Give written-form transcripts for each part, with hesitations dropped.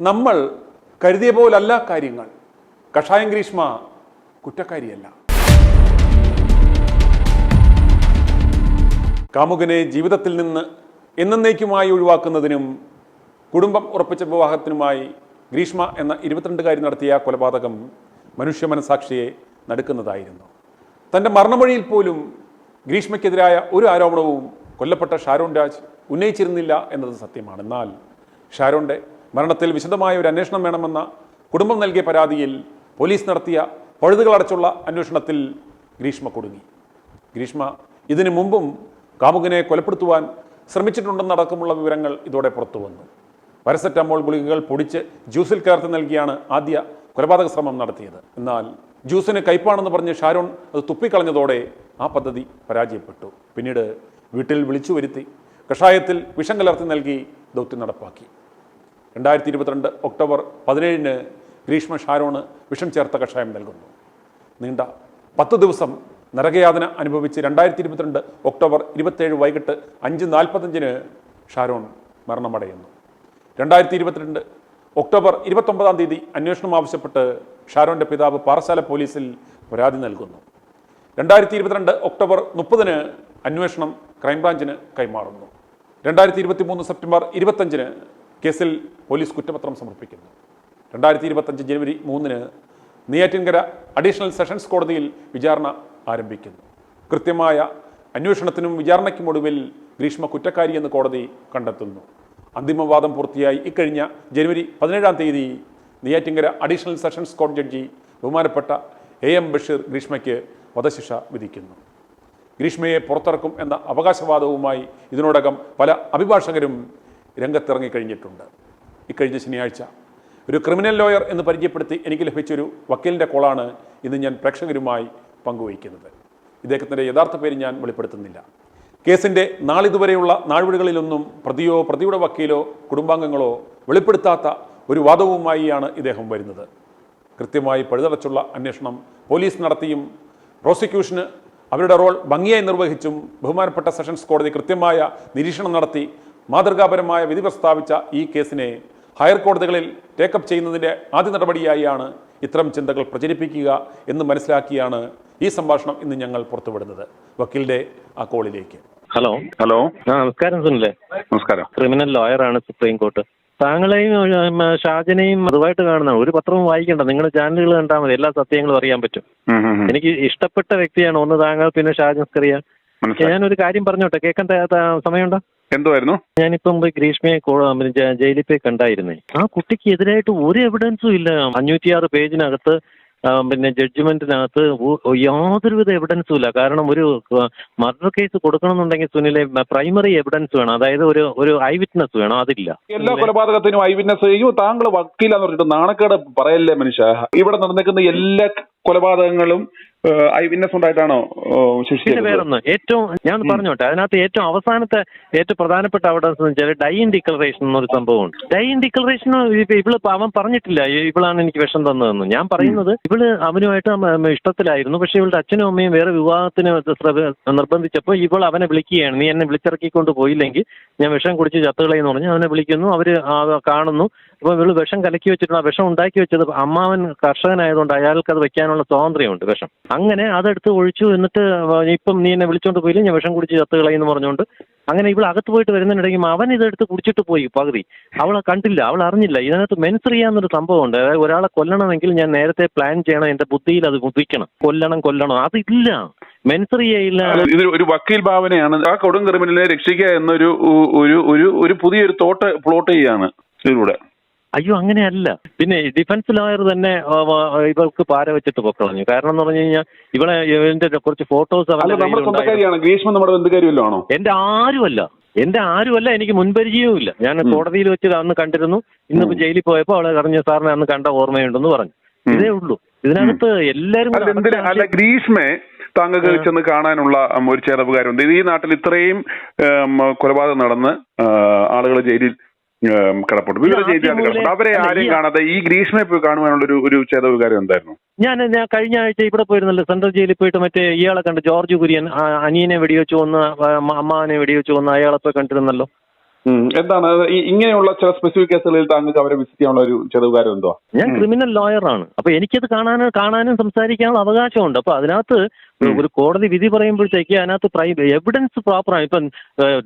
നമ്മൾ കരുതിയ പോലല്ല കാര്യങ്ങൾ. കഷായം ഗ്രീഷ്മ കുറ്റക്കാരിയല്ല. കാമുകനെ ജീവിതത്തിൽ നിന്ന് എന്നേക്കുമായി ഒഴിവാക്കുന്നതിനും കുടുംബം ഉറപ്പിച്ച വിവാഹത്തിനുമായി ഗ്രീഷ്മ എന്ന 22കാരി നടത്തിയ കൊലപാതകം മനുഷ്യ മനസാക്ഷിയെ നടുക്കുന്നതായിരുന്നു. തൻ്റെ മരണമൊഴിയിൽ പോലും ഗ്രീഷ്മയ്ക്കെതിരായ ഒരു ആരോപണവും കൊല്ലപ്പെട്ട ഷാരോൺ രാജ് ഉന്നയിച്ചിരുന്നില്ല എന്നത് സത്യമാണ്. എന്നാൽ ഷാരോന്റെ മരണത്തിൽ വിശദമായ ഒരു അന്വേഷണം വേണമെന്ന കുടുംബം നൽകിയ പരാതിയിൽ പോലീസ് നടത്തിയ പഴുതുകളടച്ചുള്ള അന്വേഷണത്തിൽ ഗ്രീഷ്മ കുടുങ്ങി. ഗ്രീഷ്മ ഇതിനു മുമ്പും കാമുകനെ കൊലപ്പെടുത്തുവാൻ ശ്രമിച്ചിട്ടുണ്ടെന്നടക്കമുള്ള വിവരങ്ങൾ ഇതോടെ പുറത്തു വന്നു. പാരസെറ്റമോൾ ഗുളികകൾ പൊടിച്ച് ജ്യൂസിൽ ചേർത്ത് നൽകിയാണ് ആദ്യ കൊലപാതക ശ്രമം നടത്തിയത്. എന്നാൽ ജ്യൂസിന് കയ്പാണെന്ന് പറഞ്ഞ് ഷാരോൺ അത് തുപ്പിക്കളഞ്ഞതോടെ ആ പദ്ധതി പരാജയപ്പെട്ടു. പിന്നീട് വീട്ടിൽ വിളിച്ചു വരുത്തി കഷായത്തിൽ വിഷം കലർത്തി നൽകി ദൗത്യം നടപ്പാക്കി. 2022 ഒക്ടോബർ 17 ഗ്രീഷ്മ ഷാരോണ് വിഷം ചേർത്ത കഷായം നൽകുന്നു. നീണ്ട 10 ദിവസം നരകയാതന അനുഭവിച്ച് 2022 ഒക്ടോബർ 27 വൈകിട്ട് 5:45 ഷാരോൺ മരണമടയുന്നു. 2022 ഒക്ടോബർ 29 അന്വേഷണം ആവശ്യപ്പെട്ട് ഷാരോന്റെ പിതാവ് പാറശാല പോലീസിൽ പരാതി നൽകുന്നു. 2022 ഒക്ടോബർ 30 അന്വേഷണം ക്രൈംബ്രാഞ്ചിന് കൈമാറുന്നു. 2023 സെപ്റ്റംബർ 25 കേസിൽ പോലീസ് കുറ്റപത്രം സമർപ്പിക്കുന്നു. 2025 ജനുവരി 3 നെയ്യാറ്റിൻകര അഡീഷണൽ സെഷൻസ് കോടതിയിൽ വിചാരണ ആരംഭിക്കുന്നു. കൃത്യമായ അന്വേഷണത്തിനും വിചാരണയ്ക്കും ഒടുവിൽ ഗ്രീഷ്മ കുറ്റക്കാരിയെന്ന് കോടതി കണ്ടെത്തുന്നു. അന്തിമവാദം പൂർത്തിയായി ഇക്കഴിഞ്ഞ ജനുവരി 17 നെയ്യാറ്റിൻകര അഡീഷണൽ സെഷൻസ് കോടതി ജഡ്ജി ബഹുമാനപ്പെട്ട AM ബഷീർ ഗ്രീഷ്മയ്ക്ക് വധശിക്ഷ വിധിക്കുന്നു. ഗ്രീഷ്മയെ പുറത്തിറക്കും എന്ന അവകാശവാദവുമായി ഇതിനോടകം പല അഭിഭാഷകരും രംഗത്തിറങ്ങിക്കഴിഞ്ഞിട്ടുണ്ട്. ഇക്കഴിഞ്ഞ ശനിയാഴ്ച ഒരു ക്രിമിനൽ ലോയർ എന്ന് പരിചയപ്പെടുത്തി എനിക്ക് ലഭിച്ചൊരു വക്കീലിൻ്റെ കോളാണ് ഇന്ന് ഞാൻ പ്രേക്ഷകരുമായി പങ്കുവയ്ക്കുന്നത്. ഇദ്ദേഹത്തിൻ്റെ യഥാർത്ഥ പേര് ഞാൻ വെളിപ്പെടുത്തുന്നില്ല. കേസിൻ്റെ നാളിതുവരെയുള്ള നാഴ്വഴികളിലൊന്നും പ്രതിയോ പ്രതിയുടെ വക്കീലോ കുടുംബാംഗങ്ങളോ വെളിപ്പെടുത്താത്ത ഒരു വാദവുമായിയാണ് ഇദ്ദേഹം വരുന്നത്. കൃത്യമായി പഴുതടച്ചുള്ള അന്വേഷണം പോലീസ് നടത്തിയും പ്രോസിക്യൂഷന് അവരുടെ റോൾ ഭംഗിയായി നിർവഹിച്ചും ബഹുമാനപ്പെട്ട സെഷൻസ് കോടതി കൃത്യമായ നിരീക്ഷണം നടത്തി മാതൃകാപരമായ വിധി പ്രസ്താവിച്ച ഈ കേസിനെ ഹയർ കോടതികളിൽ ടേക്കപ്പ് ചെയ്യുന്നതിൻ്റെ ആദ്യ നടപടിയായാണ് ഇത്തരം ചിന്തകൾ പ്രചരിപ്പിക്കുക എന്ന് മനസ്സിലാക്കിയാണ് ഈ സംഭാഷണം ഇന്ന് ഞങ്ങൾ പുറത്തുവിടുന്നത്. വക്കീലിന്റെ ആ കോളിലേക്ക്. ഹലോ. നമസ്കാരം സുനിലെ. നമസ്കാരം. ക്രിമിനൽ ലോയറാണ് സുപ്രീം കോർട്ട്. താങ്കളെയും ഷാജനെയും അതുമായിട്ട് കാണുന്ന ഒരു പത്രവും വായിക്കണ്ട, നിങ്ങളുടെ ചാനലുകൾ കണ്ടാൽ മതി, എല്ലാ സത്യങ്ങളും അറിയാൻ പറ്റും. എനിക്ക് ഇഷ്ടപ്പെട്ട വ്യക്തിയാണ് ഒന്ന് താങ്കൾ, പിന്നെ ഷാജൻ സ്കറിയ. ഞാനൊരു കാര്യം പറഞ്ഞോട്ടെ, കേൾക്കാൻ സമയമുണ്ടോ? എന്തുവായിരുന്നു? ഞാനിപ്പം ഗ്രീഷ്മയെ ജയിലിൽ പോയി കണ്ടായിരുന്നേ. ആ കുട്ടിക്ക് എതിരായിട്ട് ഒരു എവിഡൻസും ഇല്ല. 506 പേജിനകത്ത് പിന്നെ ജഡ്ജ്മെന്റിനകത്ത് യാതൊരുവിധ എവിഡൻസും ഇല്ല. കാരണം ഒരു മർഡർ കേസ് കൊടുക്കണമെന്നുണ്ടെങ്കിൽ സുനിലെ പ്രൈമറി എവിഡൻസ് വേണം, അതായത് ഒരു ഐ വിറ്റ്നസ് വേണം. അതില്ല. എല്ലാ കൊലപാതകത്തിനും ഐ വിറ്റ്നസ്. താങ്കൾ വക്കീലാന്ന് പറഞ്ഞിട്ട് നാണക്കേട് പറയല്ലേ മനുഷ്യ. ഇവിടെ നടന്നിരിക്കുന്ന എല്ലാ കൊലപാതകങ്ങളും ഐ വിറ്റ്നസ് ഉണ്ടായിട്ടാണോ ശിക്ഷിക്കുന്നത്? വേറൊന്ന് ഏറ്റവും ഞാൻ പറഞ്ഞോട്ടെ, അതിനകത്ത് ഏറ്റവും അവസാനത്തെ ഏറ്റവും പ്രധാനപ്പെട്ട എവിഡൻസ് എന്ന് വെച്ചാൽ ഡൈൻ ഡിക്ലറേഷൻ എന്നൊരു സംഭവമുണ്ട്. ഡൈൻ ഡിക്ലറേഷൻ ഇവള് അവൻ പറഞ്ഞിട്ടില്ല ഇവളാണ് എനിക്ക് വിഷം തന്നതെന്ന്. ഞാൻ പറയുന്നത് ഇവള് അവനുമായിട്ട് ഇഷ്ടത്തിലായിരുന്നു. പക്ഷെ ഇവളുടെ അച്ഛനും അമ്മയും വേറെ വിവാഹത്തിന് നിർബന്ധിച്ചപ്പോൾ ഇവൾ അവനെ വിളിക്കുകയാണ്, നീ എന്നെ വിളിച്ചിറക്കിക്കൊണ്ട് പോയില്ലെങ്കിൽ ഞാൻ വിഷം കുടിച്ച് ചത്തുകളയെന്ന് പറഞ്ഞ് അവനെ വിളിക്കുന്നു. അവര് കാണുന്നു. ഇപ്പൊ ഇവള് വിഷം കലക്കി വെച്ചിട്ടുണ്ട്. ആ വിഷം ഉണ്ടാക്കി വെച്ചത് അമ്മാവൻ കർഷകനായതുകൊണ്ട് അയാൾക്ക് അത് വെക്കാനുള്ള സ്വാതന്ത്ര്യമുണ്ട് വിഷം. അങ്ങനെ അതെടുത്ത് ഒഴിച്ചു. എന്നിട്ട് ഇപ്പം നീ എന്നെ വിളിച്ചോണ്ട് പോയില്ല, ഞാൻ വിഷം കുടിച്ച് ചത്തുകളയെന്ന് പറഞ്ഞുകൊണ്ട് അങ്ങനെ ഇവൾ അകത്ത് പോയിട്ട് വരുന്നതിനിടയ്ക്ക് അവൻ ഇതെടുത്ത് കുടിച്ചിട്ട് പോയി പകുതി. അവളെ കണ്ടില്ല, അവൾ അറിഞ്ഞില്ല. ഇതിനകത്ത് മെൻസറിയാന്നൊരു സംഭവമുണ്ട്. അതായത് ഒരാളെ കൊല്ലണമെങ്കിൽ ഞാൻ നേരത്തെ പ്ലാൻ ചെയ്യണം, എന്റെ ബുദ്ധിയിൽ അത് ഉദിക്കണം, കൊല്ലണം. അതില്ല, മെൻസറിയയില്ല. ഇത് ഒരു വക്കീൽ ഭാവനയാണ്. ആ കൊടും ക്രിമിനലിനെ രക്ഷിക്കുക എന്നൊരു ഒരു പുതിയൊരു തോട്ട് പ്ലോട്ട് ചെയ്യാണ് ഇതിലൂടെ. അയ്യോ, അങ്ങനെയല്ല. പിന്നെ ഡിഫൻസ് ലോയർ തന്നെ ഇവൾക്ക് പാര വെച്ചിട്ട് പൊക്കളഞ്ഞു. കാരണം എന്ന് പറഞ്ഞു കഴിഞ്ഞാൽ ഇവന്റെ കുറച്ച് ഫോട്ടോസ് എന്റെ ആരുമല്ല, എനിക്ക് മുൻപരിചയവും ഇല്ല. ഞാൻ കോടതിയിൽ വെച്ച് അന്ന് കണ്ടിരുന്നു. ഇന്നിപ്പോ ജയിലിൽ പോയപ്പോ അവളെ അറിഞ്ഞ സാറിനെ അന്ന് കണ്ട ഓർമ്മയുണ്ടെന്ന് പറഞ്ഞു. ഇതേ ഉള്ളൂ. ഇതിനകത്ത് എല്ലാരും ഗ്രീഷ്മയെ താങ്കൾക്ക് ചെന്ന് കാണാനുള്ള ഒരു ചെറുപ്പക്കാരുണ്ട്. ഈ നാട്ടിൽ ഇത്രയും കൊലപാതകം നടന്ന് ആളുകൾ ജയിലിൽ കിടപ്പുണ്ട്, വിവിധ ജയിലുകൾ. അവരെ ആരെയും കാണാതെ ഈ ഗ്രീഷ്മയെ പോയി കാണുവാനുള്ള ഒരു ചേതവുകാരം എന്തായിരുന്നു? ഞാൻ കഴിഞ്ഞ ആഴ്ച ഇവിടെ പോയിരുന്നല്ലോ, സെൻട്രൽ ജയിലിൽ പോയിട്ട് മറ്റേ ഇയാളെ കണ്ട്, ജോർജ് കുര്യൻ. അനിയനെ വെടിവെച്ച് വന്ന് അമ്മാവനെ വെടിവെച്ച് വന്ന് അയാളെ പോയി കണ്ടിരുന്നല്ലോ. എന്താണ് ഇങ്ങനെയുള്ള ചില സ്പെസിഫിക് കേസുകളിൽ താങ്കൾക്ക് അവരെ വിസിറ്റ് ചെയ്യാനുള്ള ഒരു ചെറുകാരം എന്തോ? ഞാൻ ക്രിമിനൽ ലോയറാണ്. അപ്പൊ എനിക്കത് കാണാനും സംസാരിക്കാനുള്ള അവകാശമുണ്ട്. അപ്പൊ അതിനകത്ത് ഒരു കോടതി വിധി പറയുമ്പോഴത്തേക്ക് അതിനകത്ത് എവിഡൻസ് പ്രോപ്പറാണ്. ഇപ്പം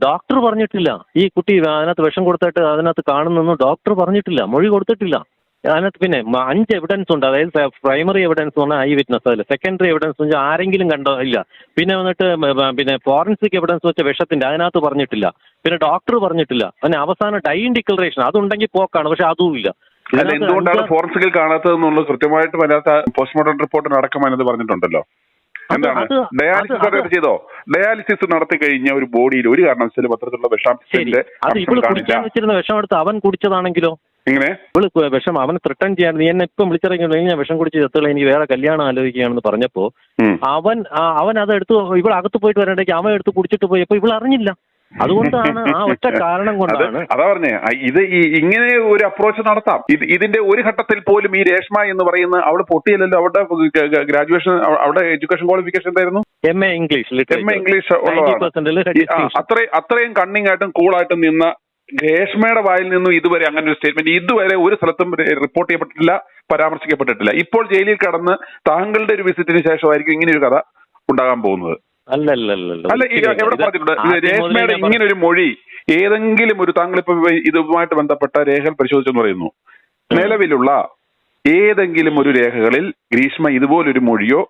ഡോക്ടർ പറഞ്ഞിട്ടില്ല ഈ കുട്ടി അതിനകത്ത് വിഷം കൊടുത്തിട്ട് അതിനകത്ത് കാണുന്നൊന്നും ഡോക്ടർ പറഞ്ഞിട്ടില്ല, മൊഴി കൊടുത്തിട്ടില്ല. അതിനകത്ത് പിന്നെ 5 എവിഡൻസ് ഉണ്ട്. അതായത് പ്രൈമറി എവിഡൻസ് എന്ന് പറഞ്ഞാൽ ഐ വിറ്റ്നസ്, അതിൽ സെക്കൻഡറി എവിഡൻസ് എന്ന് വെച്ചാൽ ആരെങ്കിലും കണ്ടോ ഇല്ല. പിന്നെ വന്നിട്ട് പിന്നെ ഫോറൻസിക് എവിഡൻസ് വെച്ച വിഷത്തിന്റെ അതിനകത്ത് പറഞ്ഞിട്ടില്ല. പിന്നെ ഡോക്ടർ പറഞ്ഞിട്ടില്ല. പിന്നെ അവസാനം ഡൈയിങ് ഡിക്ലറേഷൻ അതുണ്ടെങ്കിൽ പോക്കാണ്, പക്ഷെ അതും ഇല്ല. അല്ല, എന്തുകൊണ്ടാണ് ഫോറൻസിക്കിൽ കാണാത്തതെന്നുള്ളത് കൃത്യമായിട്ട് വരാത്ത പോസ്റ്റ്മോർട്ടം റിപ്പോർട്ടിന് അടക്കം എന്നത് പറഞ്ഞിട്ടുണ്ടല്ലോ. എന്താണ് ഡയാലിസിസ് ചെയ്തോ? ഡയാലിസിസ് നടത്തി കഴിഞ്ഞ ഒരു ബോഡിയിൽ ഒരു കാരണവശാലും പത്രത്തിലുള്ള വിഷാംശത്തിന്റെ കുടിക്കാൻ വെച്ചിരുന്ന വിഷം എടുത്ത് അവൻ കുടിച്ചതാണെങ്കിലോ? എങ്ങനെ വിഷം അവൻ ത്രിട്ടൺ ചെയ്യാൻ നീ എന്നെ ഇപ്പം വിളിച്ചിറങ്ങി ഞാൻ വിഷം കുടിച്ച് ചത്തുള്ള എനിക്ക് വേറെ കല്യാണം ആലോചിക്കുകയാണെന്ന് പറഞ്ഞപ്പോ അവൻ അതെടുത്ത് ഇവിടെ അകത്ത് പോയിട്ട് വരണ്ടേക്ക് അവൻ എടുത്ത് കുടിച്ചിട്ട് പോയപ്പോ ഇവൾ അറിഞ്ഞില്ല. അതുകൊണ്ടാണ് ആ ഒറ്റ കാരണം കൊണ്ടാണ്. അതാ പറഞ്ഞേ, ഇത് ഇങ്ങനെ ഒരു അപ്രോച്ച് നടത്താം. ഇതിന്റെ ഒരു ഘട്ടത്തിൽ പോലും ഈ രേഷ്മ എന്ന് പറയുന്ന അവള് പൊട്ടിയല്ലോ. അവളുടെ ഗ്രാജുവേഷൻ, അവളുടെ എഡ്യൂക്കേഷൻ ക്വാളിഫിക്കേഷൻ എന്തായിരുന്നു? MA English. അത്രയും കണ്ണിങ് ആയിട്ടും കൂളായിട്ടും നിന്ന രേഷ്മയുടെ വായിൽ നിന്നും ഇതുവരെ അങ്ങനെ ഒരു സ്റ്റേറ്റ്മെന്റ് ഇതുവരെ ഒരു സ്ഥലത്തും റിപ്പോർട്ട് ചെയ്യപ്പെട്ടിട്ടില്ല, പരാമർശിക്കപ്പെട്ടിട്ടില്ല. ഇപ്പോൾ ജയിലിൽ കടന്ന് താങ്കളുടെ ഒരു വിസിറ്റിന് ശേഷമായിരിക്കും ഇങ്ങനെ ഒരു കഥ ഉണ്ടാകാൻ പോകുന്നത്. അല്ല, എവിടെ പറഞ്ഞിട്ടുണ്ട് രേഷ്മയുടെ ഇങ്ങനെ ഒരു മൊഴി? ഏതെങ്കിലും ഒരു താങ്കളിപ്പോ ഇതുമായിട്ട് ബന്ധപ്പെട്ട രേഖകൾ പരിശോധിച്ചെന്ന് പറയുന്നു. നിലവിലുള്ള ഏതെങ്കിലും ഒരു രേഖകളിൽ ഗ്രീഷ്മ ഇതുപോലൊരു മൊഴിയോ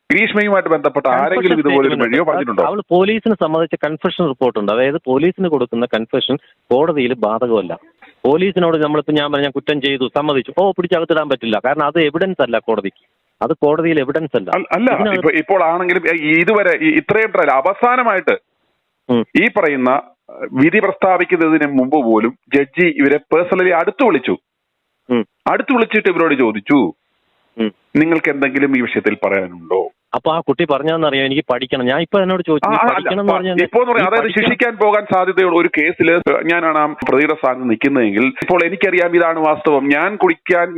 ഗ്രീഷ്മയുമായിട്ട് ബന്ധപ്പെട്ട ആരെങ്കിലും ഇതുപോലൊരു മൊഴിയോ പറഞ്ഞിട്ടുണ്ടോ? അവൾ പോലീസിന് സംബന്ധിച്ച കൺഫെഷൻ റിപ്പോർട്ടുണ്ട്. അതായത് പോലീസിന് കൊടുക്കുന്ന കൺഫെഷൻ കോടതിയിൽ ബാധകമല്ല. പോലീസിനോട് നമ്മളിപ്പോ ഞാൻ പറഞ്ഞ കുറ്റം ചെയ്തു സമ്മതിച്ചു, പിടിച്ചകത്തിടാൻ പറ്റില്ല. കാരണം അത് എവിഡൻസ് അല്ല കോടതിക്ക്, അത് കോടതിയിൽ എവിഡൻസ് അല്ല. അല്ല, ഇപ്പോൾ ആണെങ്കിലും ഇതുവരെ ഇത്രയും അവസാനമായിട്ട് ഈ പറയുന്ന വിധി പ്രസ്താവിക്കുന്നതിന് മുമ്പ് പോലും ജഡ്ജി ഇവരെ പേഴ്സണലി അടുത്ത് വിളിച്ചിട്ട് ഇവരോട് ചോദിച്ചു, നിങ്ങൾക്ക് എന്തെങ്കിലും ഈ വിഷയത്തിൽ പറയാനുണ്ടോ? അപ്പൊ ആ കുട്ടി പറഞ്ഞാന്നറിയാം, എനിക്ക് പഠിക്കണം. ഞാൻ ഇപ്പൊ എന്നോട് ചോദിച്ചു ഇപ്പോ അതായത് ശിക്ഷിക്കാൻ പോകാൻ സാധ്യതയുള്ള ഒരു കേസിൽ ഞാനാണ് ആ പ്രതിയുടെ സ്ഥാനത്ത് നിൽക്കുന്നതെങ്കിൽ ഇപ്പോൾ എനിക്കറിയാം ഇതാണ് വാസ്തവം.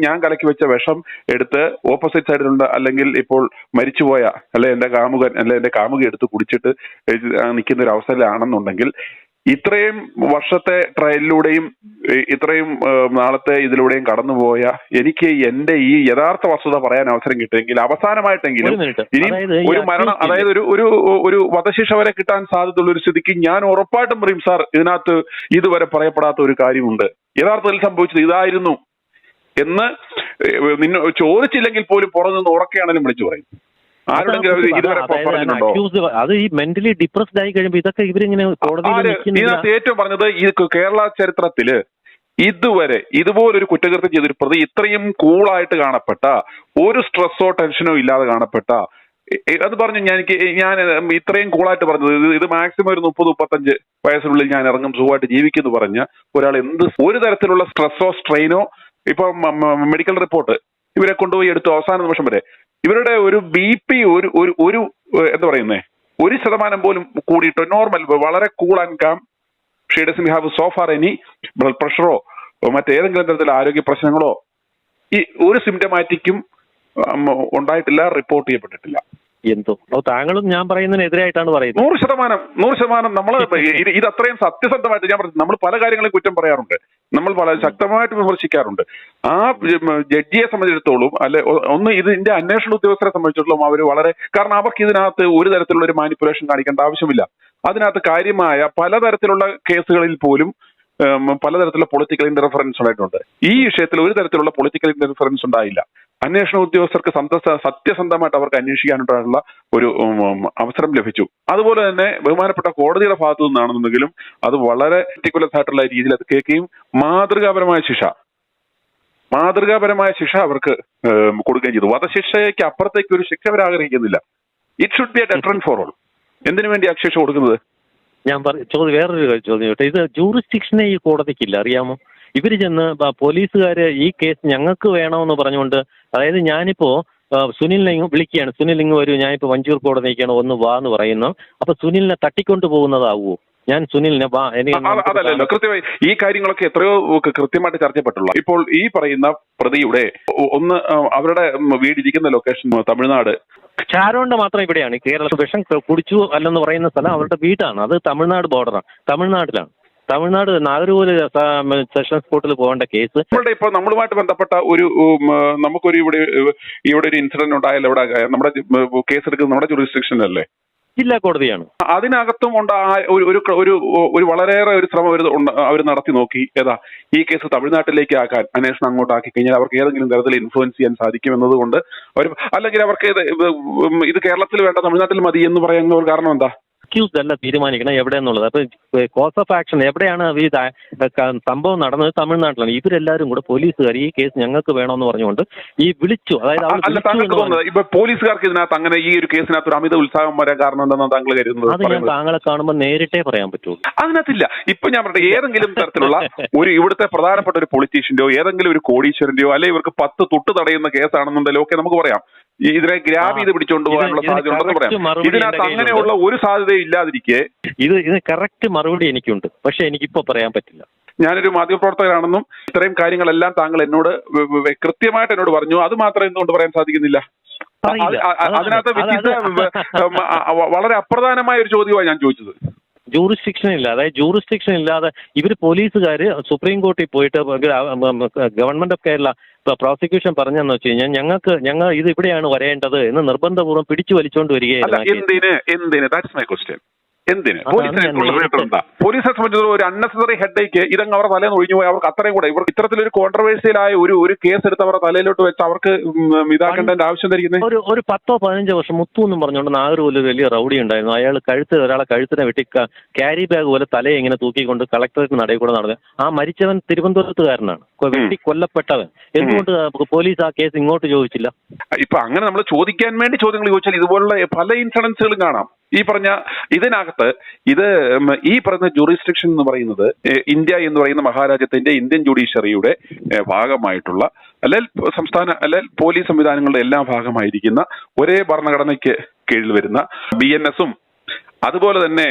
ഞാൻ കലക്കി വെച്ച വിഷം എടുത്ത് ഓപ്പോസിറ്റ് സൈഡിലുണ്ട്, അല്ലെങ്കിൽ ഇപ്പോൾ മരിച്ചുപോയ എന്റെ കാമുകൻ എന്റെ കാമുക എടുത്ത് കുടിച്ചിട്ട് നിൽക്കുന്ന ഒരു അവസരമാണെന്നുണ്ടെങ്കിൽ ഇത്രയും വർഷത്തെ ട്രയലിലൂടെയും ഇത്രയും നാളത്തെ ഇതിലൂടെയും കടന്നുപോയ എനിക്ക് എന്റെ ഈ യഥാർത്ഥ വസ്തുത പറയാൻ അവസരം കിട്ടുമെങ്കിൽ അവസാനമായിട്ടെങ്കിലും ഇനി ഒരു മരണം, അതായത് ഒരു വധശിക്ഷ വരെ കിട്ടാൻ സാധ്യതയുള്ള ഒരു സ്ഥിതിക്ക് ഞാൻ ഉറപ്പായിട്ടും പറയും, സാർ ഇതിനകത്ത് ഇതുവരെ പറയപ്പെടാത്ത ഒരു കാര്യമുണ്ട്, യഥാർത്ഥത്തിൽ സംഭവിച്ചത് ഇതായിരുന്നു എന്ന് ചോദിച്ചില്ലെങ്കിൽ പോലും പുറത്തുനിന്ന് ഉറക്കെയാണെങ്കിലും വിളിച്ചു പറയും. അത് ഈ മെന്റലി ഡിപ്രസ്ഡ് ആയി കഴിയുമ്പോൾ ഇതൊക്കെ ഇവരിങ്ങനെ ഇതിനകത്ത് ഏറ്റവും പറഞ്ഞത് ഈ കേരള ചരിത്രത്തില് ഇതുവരെ ഇതുപോലൊരു കുറ്റകൃത്യം ചെയ്തൊരു പ്രതി ഇത്രയും കൂളായിട്ട് കാണപ്പെട്ട, ഒരു സ്ട്രെസ്സോ ടെൻഷനോ ഇല്ലാതെ കാണപ്പെട്ട, അത് പറഞ്ഞു ഞാൻ ഇത്രയും കൂളായിട്ട് പറഞ്ഞത് ഇത് മാക്സിമം ഒരു 30-35 വയസ്സിനുള്ളിൽ ഞാൻ ഇറങ്ങും സുഖമായിട്ട് ജീവിക്കുന്നു പറഞ്ഞ ഒരാൾ ഒരു തരത്തിലുള്ള സ്ട്രെസ്സോ സ്ട്രെയിനോ, ഇപ്പൊ മെഡിക്കൽ റിപ്പോർട്ട് ഇവരെ കൊണ്ടുപോയി എടുത്തു അവസാന നിമിഷം വരെ ഇവരുടെ ഒരു BP ഒരു എന്താ പറയുന്നേ 1% പോലും കൂടിയിട്ടോ നോർമൽ വളരെ cool and calm, she doesn't have so far any blood പ്രഷറോ മറ്റേതെങ്കിലും തരത്തിലുള്ള ആരോഗ്യ പ്രശ്നങ്ങളോ ഈ ഒരു സിംറ്റമാറ്റിക്കും ഉണ്ടായിട്ടില്ല, റിപ്പോർട്ട് ചെയ്യപ്പെട്ടിട്ടില്ല. എന്തോ താങ്കളും ഞാൻ പറയുന്നതിനെതിരായിട്ടാണ് പറയുന്നത്. 100% നമ്മൾ ഇത് അത്രയും സത്യസന്ധമായിട്ട് ഞാൻ പറഞ്ഞു. നമ്മൾ പല കാര്യങ്ങളെയും കുറ്റം പറയാറുണ്ട്, നമ്മൾ വളരെ ശക്തമായിട്ട് വിമർശിക്കാറുണ്ട്. ആ ജഡ്ജിയെ സംബന്ധിച്ചിടത്തോളം ഒന്ന് ഇതിന്റെ അന്വേഷണ ഉദ്യോഗസ്ഥരെ സംബന്ധിച്ചിടത്തോളം അവർ വളരെ, കാരണം അവർക്ക് ഇതിനകത്ത് ഒരു തരത്തിലുള്ള ഒരു മാനിപ്പുലേഷൻ കാണിക്കേണ്ട ആവശ്യമില്ല. അതിനകത്ത് കാര്യമായ പലതരത്തിലുള്ള കേസുകളിൽ പോലും പലതരത്തിലുള്ള പൊളിറ്റിക്കൽ ഇന്റർഫറൻസ് ഉണ്ടായിട്ടുണ്ട്. ഈ വിഷയത്തിൽ ഒരു തരത്തിലുള്ള പൊളിറ്റിക്കൽ ഇന്റർഫറൻസ് ഉണ്ടായില്ല. അന്വേഷണ ഉദ്യോഗസ്ഥർക്ക് സത്യസന്ധമായിട്ട് അവർക്ക് അന്വേഷിക്കാനുള്ള ഒരു അവസരം ലഭിച്ചു. അതുപോലെ തന്നെ ബഹുമാനപ്പെട്ട കോടതിയുടെ ഭാഗത്തു നിന്നാണെന്നുണ്ടെങ്കിലും അത് വളരെ പർട്ടിക്കുലർ ആയിട്ടുള്ള രീതിയിൽ അത് കേൾക്കുകയും മാതൃകാപരമായ ശിക്ഷ അവർക്ക് കൊടുക്കുകയും ചെയ്തു. വധശിക്ഷയ്ക്ക് അപ്പുറത്തേക്ക് ഒരു ശിക്ഷ അവർ ആഗ്രഹിക്കുന്നില്ല. It should be a deterrent for all. എന്തിനു വേണ്ടി ആ ശിക്ഷ കൊടുക്കുന്നത്? ഞാൻ വേറൊരു ചോദ്യം ചോട്ടെ, ഇത് ജൂറിസ്ഡിക്ഷനെ ഈ കോടതിക്കില്ല, അറിയാമോ? ഇവര് ചെന്ന് പോലീസുകാര് ഈ കേസ് ഞങ്ങൾക്ക് വേണമെന്ന് പറഞ്ഞുകൊണ്ട്, അതായത് ഞാനിപ്പോ സുനിലിനെ വിളിക്കുകയാണ്, സുനിൽ ഇങ്ങ് വരൂ, ഞാനിപ്പോ വഞ്ചൂർ കോടതിക്കാണ്, ഒന്ന് വാ എന്ന് പറയുന്നു. അപ്പൊ സുനിലിനെ തട്ടിക്കൊണ്ട് പോകുന്നതാവുമോ? ഞാൻ സുനിലിനെ വാ അതല്ലല്ലോ. കൃത്യമായി ഈ കാര്യങ്ങളൊക്കെ എത്രയോ കൃത്യമായിട്ട് ചർച്ചപ്പെട്ടുള്ള. ഇപ്പോൾ ഈ പറയുന്ന പ്രതിയുടെ അവരുടെ വീടിരിക്കുന്ന ലൊക്കേഷൻ തമിഴ്നാട്. ഷാരോണിന്റെ മാത്രം ഇവിടെയാണ്, കേരളത്തിൽ വിഷം കുടിച്ചു അല്ലെന്ന് പറയുന്ന സ്ഥലം അവരുടെ വീടാണ്, അത് തമിഴ്നാട് ബോർഡറാണ്, തമിഴ്നാട്ടിലാണ്. തമിഴ്നാട് നാഗർകോവിൽ സെഷൻസ് കോർട്ടിൽ പോകേണ്ട കേസ് നമ്മളുടെ ഇപ്പൊ നമ്മളുമായിട്ട് ബന്ധപ്പെട്ട ഒരു നമുക്കൊരു ഇവിടെ ഒരു ഇൻസിഡന്റ് ഉണ്ടായാലും ഇവിടെ നമ്മുടെ കേസ് എടുക്കുന്നത് നമ്മുടെ ജുറിസ്ഡിക്ഷനിലല്ലേ? ജില്ലാ കോടതിയാണ്. അതിനകത്തും ഉണ്ട് ഒരു വളരെയേറെ ഒരു ശ്രമം അവർ നടത്തി നോക്കി. ഏതാ ഈ കേസ് തമിഴ്നാട്ടിലേക്ക് ആക്കാൻ, അന്വേഷണം അങ്ങോട്ട് ആക്കി കഴിഞ്ഞാൽ അവർക്ക് ഏതെങ്കിലും തരത്തിൽ ഇൻഫ്ലുവൻസ് ചെയ്യാൻ സാധിക്കും എന്നതുകൊണ്ട് അവർ, അല്ലെങ്കിൽ അവർക്ക് ഇത് കേരളത്തിൽ വേണ്ട തമിഴ്നാട്ടിൽ മതി എന്ന് പറയുന്ന ഒരു കാരണം എന്താ? അക്യൂസ്ഡ് അല്ല തീരുമാനിക്കണം എവിടെയെന്നുള്ളത്. അപ്പൊ കോസ് ഓഫ് ആക്ഷൻ എവിടെയാണ് ഈ സംഭവം നടന്നത്? തമിഴ്നാട്ടിലാണ്. ഇവരെല്ലാരും കൂടെ പോലീസുകാർ ഈ കേസ് ഞങ്ങൾക്ക് വേണമെന്ന് പറഞ്ഞുകൊണ്ട് ഈ വിളിച്ചു. അതായത് ഇപ്പൊ പോലീസുകാർക്ക് ഇതിനകത്ത് അങ്ങനെ ഈ ഒരു കേസിനകത്ത് ഒരു അമിത ഉത്സാഹം വരാൻ കാരണം എന്താണെന്ന് താങ്കൾ കരുതുന്നത്? അത് ഞാൻ താങ്കളെ കാണുമ്പോൾ നേരിട്ടേ പറയാൻ പറ്റുള്ളൂ. അതിനകത്തില്ല. ഇപ്പൊ ഞാൻ പറഞ്ഞ ഏതെങ്കിലും തരത്തിലുള്ള ഒരു ഇവിടുത്തെ പ്രധാനപ്പെട്ട ഒരു പൊളിറ്റീഷ്യന്റെയോ ഏതെങ്കിലും ഒരു കോടീശ്വരന്റെയോ അല്ലെങ്കിൽ ഇവർക്ക് 10 തൊട്ട് തടയുന്ന കേസാണെന്നുണ്ടെങ്കിലും ഒക്കെ നമുക്ക് പറയാം ഇതിനെ ഗ്രാബ് ചെയ്ത് പിടിച്ചുകൊണ്ട് പോകാനുള്ള സാധ്യത ഉണ്ടെന്ന് പറയാം. ഇതിനകത്ത് അങ്ങനെയുള്ള ഒരു സാധ്യതയും ഇല്ലാതിരിക്കെ ഇത് കറക്റ്റ് മറുപടി എനിക്കുണ്ട്, പക്ഷെ എനിക്കിപ്പോ പറയാൻ പറ്റില്ല. ഞാനൊരു മാധ്യമപ്രവർത്തകനാണെന്നും ഇത്രയും കാര്യങ്ങളെല്ലാം താങ്കൾ എന്നോട് കൃത്യമായിട്ട് എന്നോട് പറഞ്ഞു. അത് മാത്രം എന്തുകൊണ്ട് പറയാൻ സാധിക്കുന്നില്ല? അതിനകത്ത് വളരെ അപ്രധാനമായ ഒരു ചോദ്യമാണ് ഞാൻ ചോദിച്ചത്. ജൂറിസ്ഡിക്ഷൻ ഇല്ല, അതായത് ജൂറിസ്ഡിക്ഷൻ ഇല്ലാതെ ഇവർ പോലീസുകാർ സുപ്രീം കോടതിയിൽ പോയിട്ട് ഗവൺമെന്റ് ഓഫ് കേരള പ്രോസിക്യൂഷൻ പറഞ്ഞെന്ന് വെച്ച് കഴിഞ്ഞാൽ ഞങ്ങൾ ഇത് ഇവിടെയാണ് വരേണ്ടത് എന്ന് നിർബന്ധപൂർവ്വം പിടിച്ചു വലിച്ചുകൊണ്ട് വരികയായിരുന്നു. എന്തിന് പോലീസിനെ സംബന്ധിച്ചിടത്തോളം ഒരു അൺനെസസറി ഹെഡേക്ക് ഇതങ്ങ് അവരുടെ തലേന്ന് ഒഴിഞ്ഞു പോയി അവർക്ക് അത്രയും കൂടെ ഇവർക്ക് ഇത്തരത്തിലൊരു കോൺട്രവേഴ്സ്യലായ ഒരു കേസ് എടുത്ത് അവരുടെ തലയിലോട്ട് വെച്ച് അവർക്ക് ഇതാക്കേണ്ടതിന്റെ ആവശ്യം ധരിക്കുന്നത്. ഒരു 10-15 വർഷം മുത്തു എന്നും പറഞ്ഞുകൊണ്ട് നാഗർകോവിൽ ഒരു വലിയ റൗഡി ഉണ്ടായിരുന്നു. അയാൾ ഒരാളെ കഴുത്തിനെ വെട്ടി ക്യാരി ബാഗ് പോലെ തലയെ ഇങ്ങനെ തൂക്കിക്കൊണ്ട് കളക്ടറേറ്റ് നടയിൽ കൂടെ നടന്നു. ആ മരിച്ചവൻ തിരുവനന്തപുരത്തുകാരനാണ്, വെട്ടി കൊല്ലപ്പെട്ടവൻ. എന്തുകൊണ്ട് പോലീസ് ആ കേസ് ഇങ്ങോട്ട് ചോദിച്ചില്ല? ഇപ്പൊ അങ്ങനെ നമ്മൾ ചോദിക്കാൻ വേണ്ടി ചോദ്യങ്ങൾ ചോദിച്ചാൽ ഇതുപോലുള്ള പല ഇൻസിഡൻസുകളും കാണാം. ഈ പറഞ്ഞ ഇതിനകത്ത് ഈ പറഞ്ഞ ജൂറിസ്ഡിക്ഷൻ എന്ന് പറയുന്നത് ഇന്ത്യ എന്ന് പറയുന്ന മഹാരാജ്യത്തിന്റെ ഇന്ത്യൻ ജുഡീഷ്യറിയുടെ ഭാഗമായിട്ടുള്ള അല്ലെങ്കിൽ സംസ്ഥാന അല്ലെങ്കിൽ പോലീസ് സംവിധാനങ്ങളുടെ എല്ലാം ഭാഗമായിരിക്കുന്ന ഒരേ ഭരണഘടനയ്ക്ക് കീഴിൽ വരുന്ന BNS-ഉം അതുപോലെ തന്നെ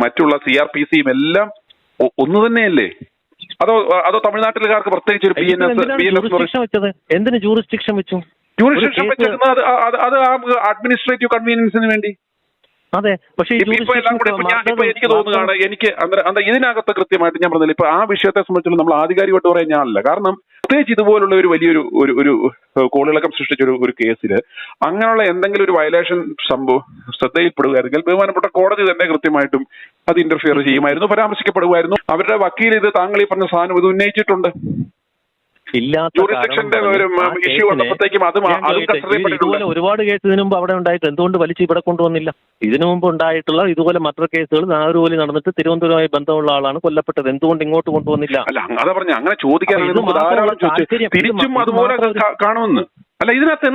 മറ്റുള്ള CRPC-യും എല്ലാം ഒന്ന് തന്നെയല്ലേ? അതോ തമിഴ്നാട്ടിലുകാർക്ക് പ്രത്യേകിച്ച് ഒരു എന്തിന് ജൂറിസ്ഡിക്ഷൻ വെച്ചു? ജൂറിസ്ഡിക്ഷൻ വെച്ചിരുന്നത് അത് അഡ്മിനിസ്ട്രേറ്റീവ് കൺവീനിയൻസിന് വേണ്ടി. അതെ, പക്ഷേ എനിക്ക് തോന്നുകയാണ് ഇതിനകത്ത് കൃത്യമായിട്ട് ഞാൻ പറഞ്ഞില്ല. ഇപ്പൊ ആ വിഷയത്തെ സംബന്ധിച്ചുള്ള നമ്മൾ ആധികാരികമായിട്ട് പറയാൻ ഞാനല്ല. കാരണം പ്രത്യേകിച്ച് ഇതുപോലുള്ള ഒരു വലിയൊരു ഒരു കോളിളക്കം സൃഷ്ടിച്ച ഒരു കേസിൽ അങ്ങനെയുള്ള എന്തെങ്കിലും ഒരു വയലേഷൻ സംഭവം ശ്രദ്ധയിൽപ്പെടുകയാണെങ്കിൽ ബഹുമാനപ്പെട്ട കോടതി തന്നെ കൃത്യമായിട്ടും അത് ഇന്റർഫിയർ ചെയ്യുമായിരുന്നു, പരാമർശിക്കപ്പെടുമായിരുന്നു. അവരുടെ വക്കീൽ താങ്കൾ ഈ പറഞ്ഞ സാധനം ഇത് ഉന്നയിച്ചിട്ടുണ്ട്. ഇതുപോലെ ഒരുപാട് കേസ് ഇതിനു മുമ്പ് അവിടെ ഉണ്ടായിട്ട് എന്തുകൊണ്ട് വലിച്ച് ഇവിടെ കൊണ്ടുവന്നില്ല? ഇതിനു മുമ്പ് ഉണ്ടായിട്ടുള്ള ഇതുപോലെ മറ്റൊരു കേസുകൾ നാഗർകോവിൽ നടന്നിട്ട് തിരുവനന്തപുരവുമായി ബന്ധമുള്ള ആളാണ് കൊല്ലപ്പെട്ടത്. എന്തുകൊണ്ട് ഇങ്ങോട്ട് കൊണ്ടുവന്നില്ല? അതാ പറഞ്ഞ അങ്ങനെ ചോദിക്കാൻ തിരിച്ചും അതുപോലെ കാണുമെന്ന്. അല്ല, ഇതിനകത്ത്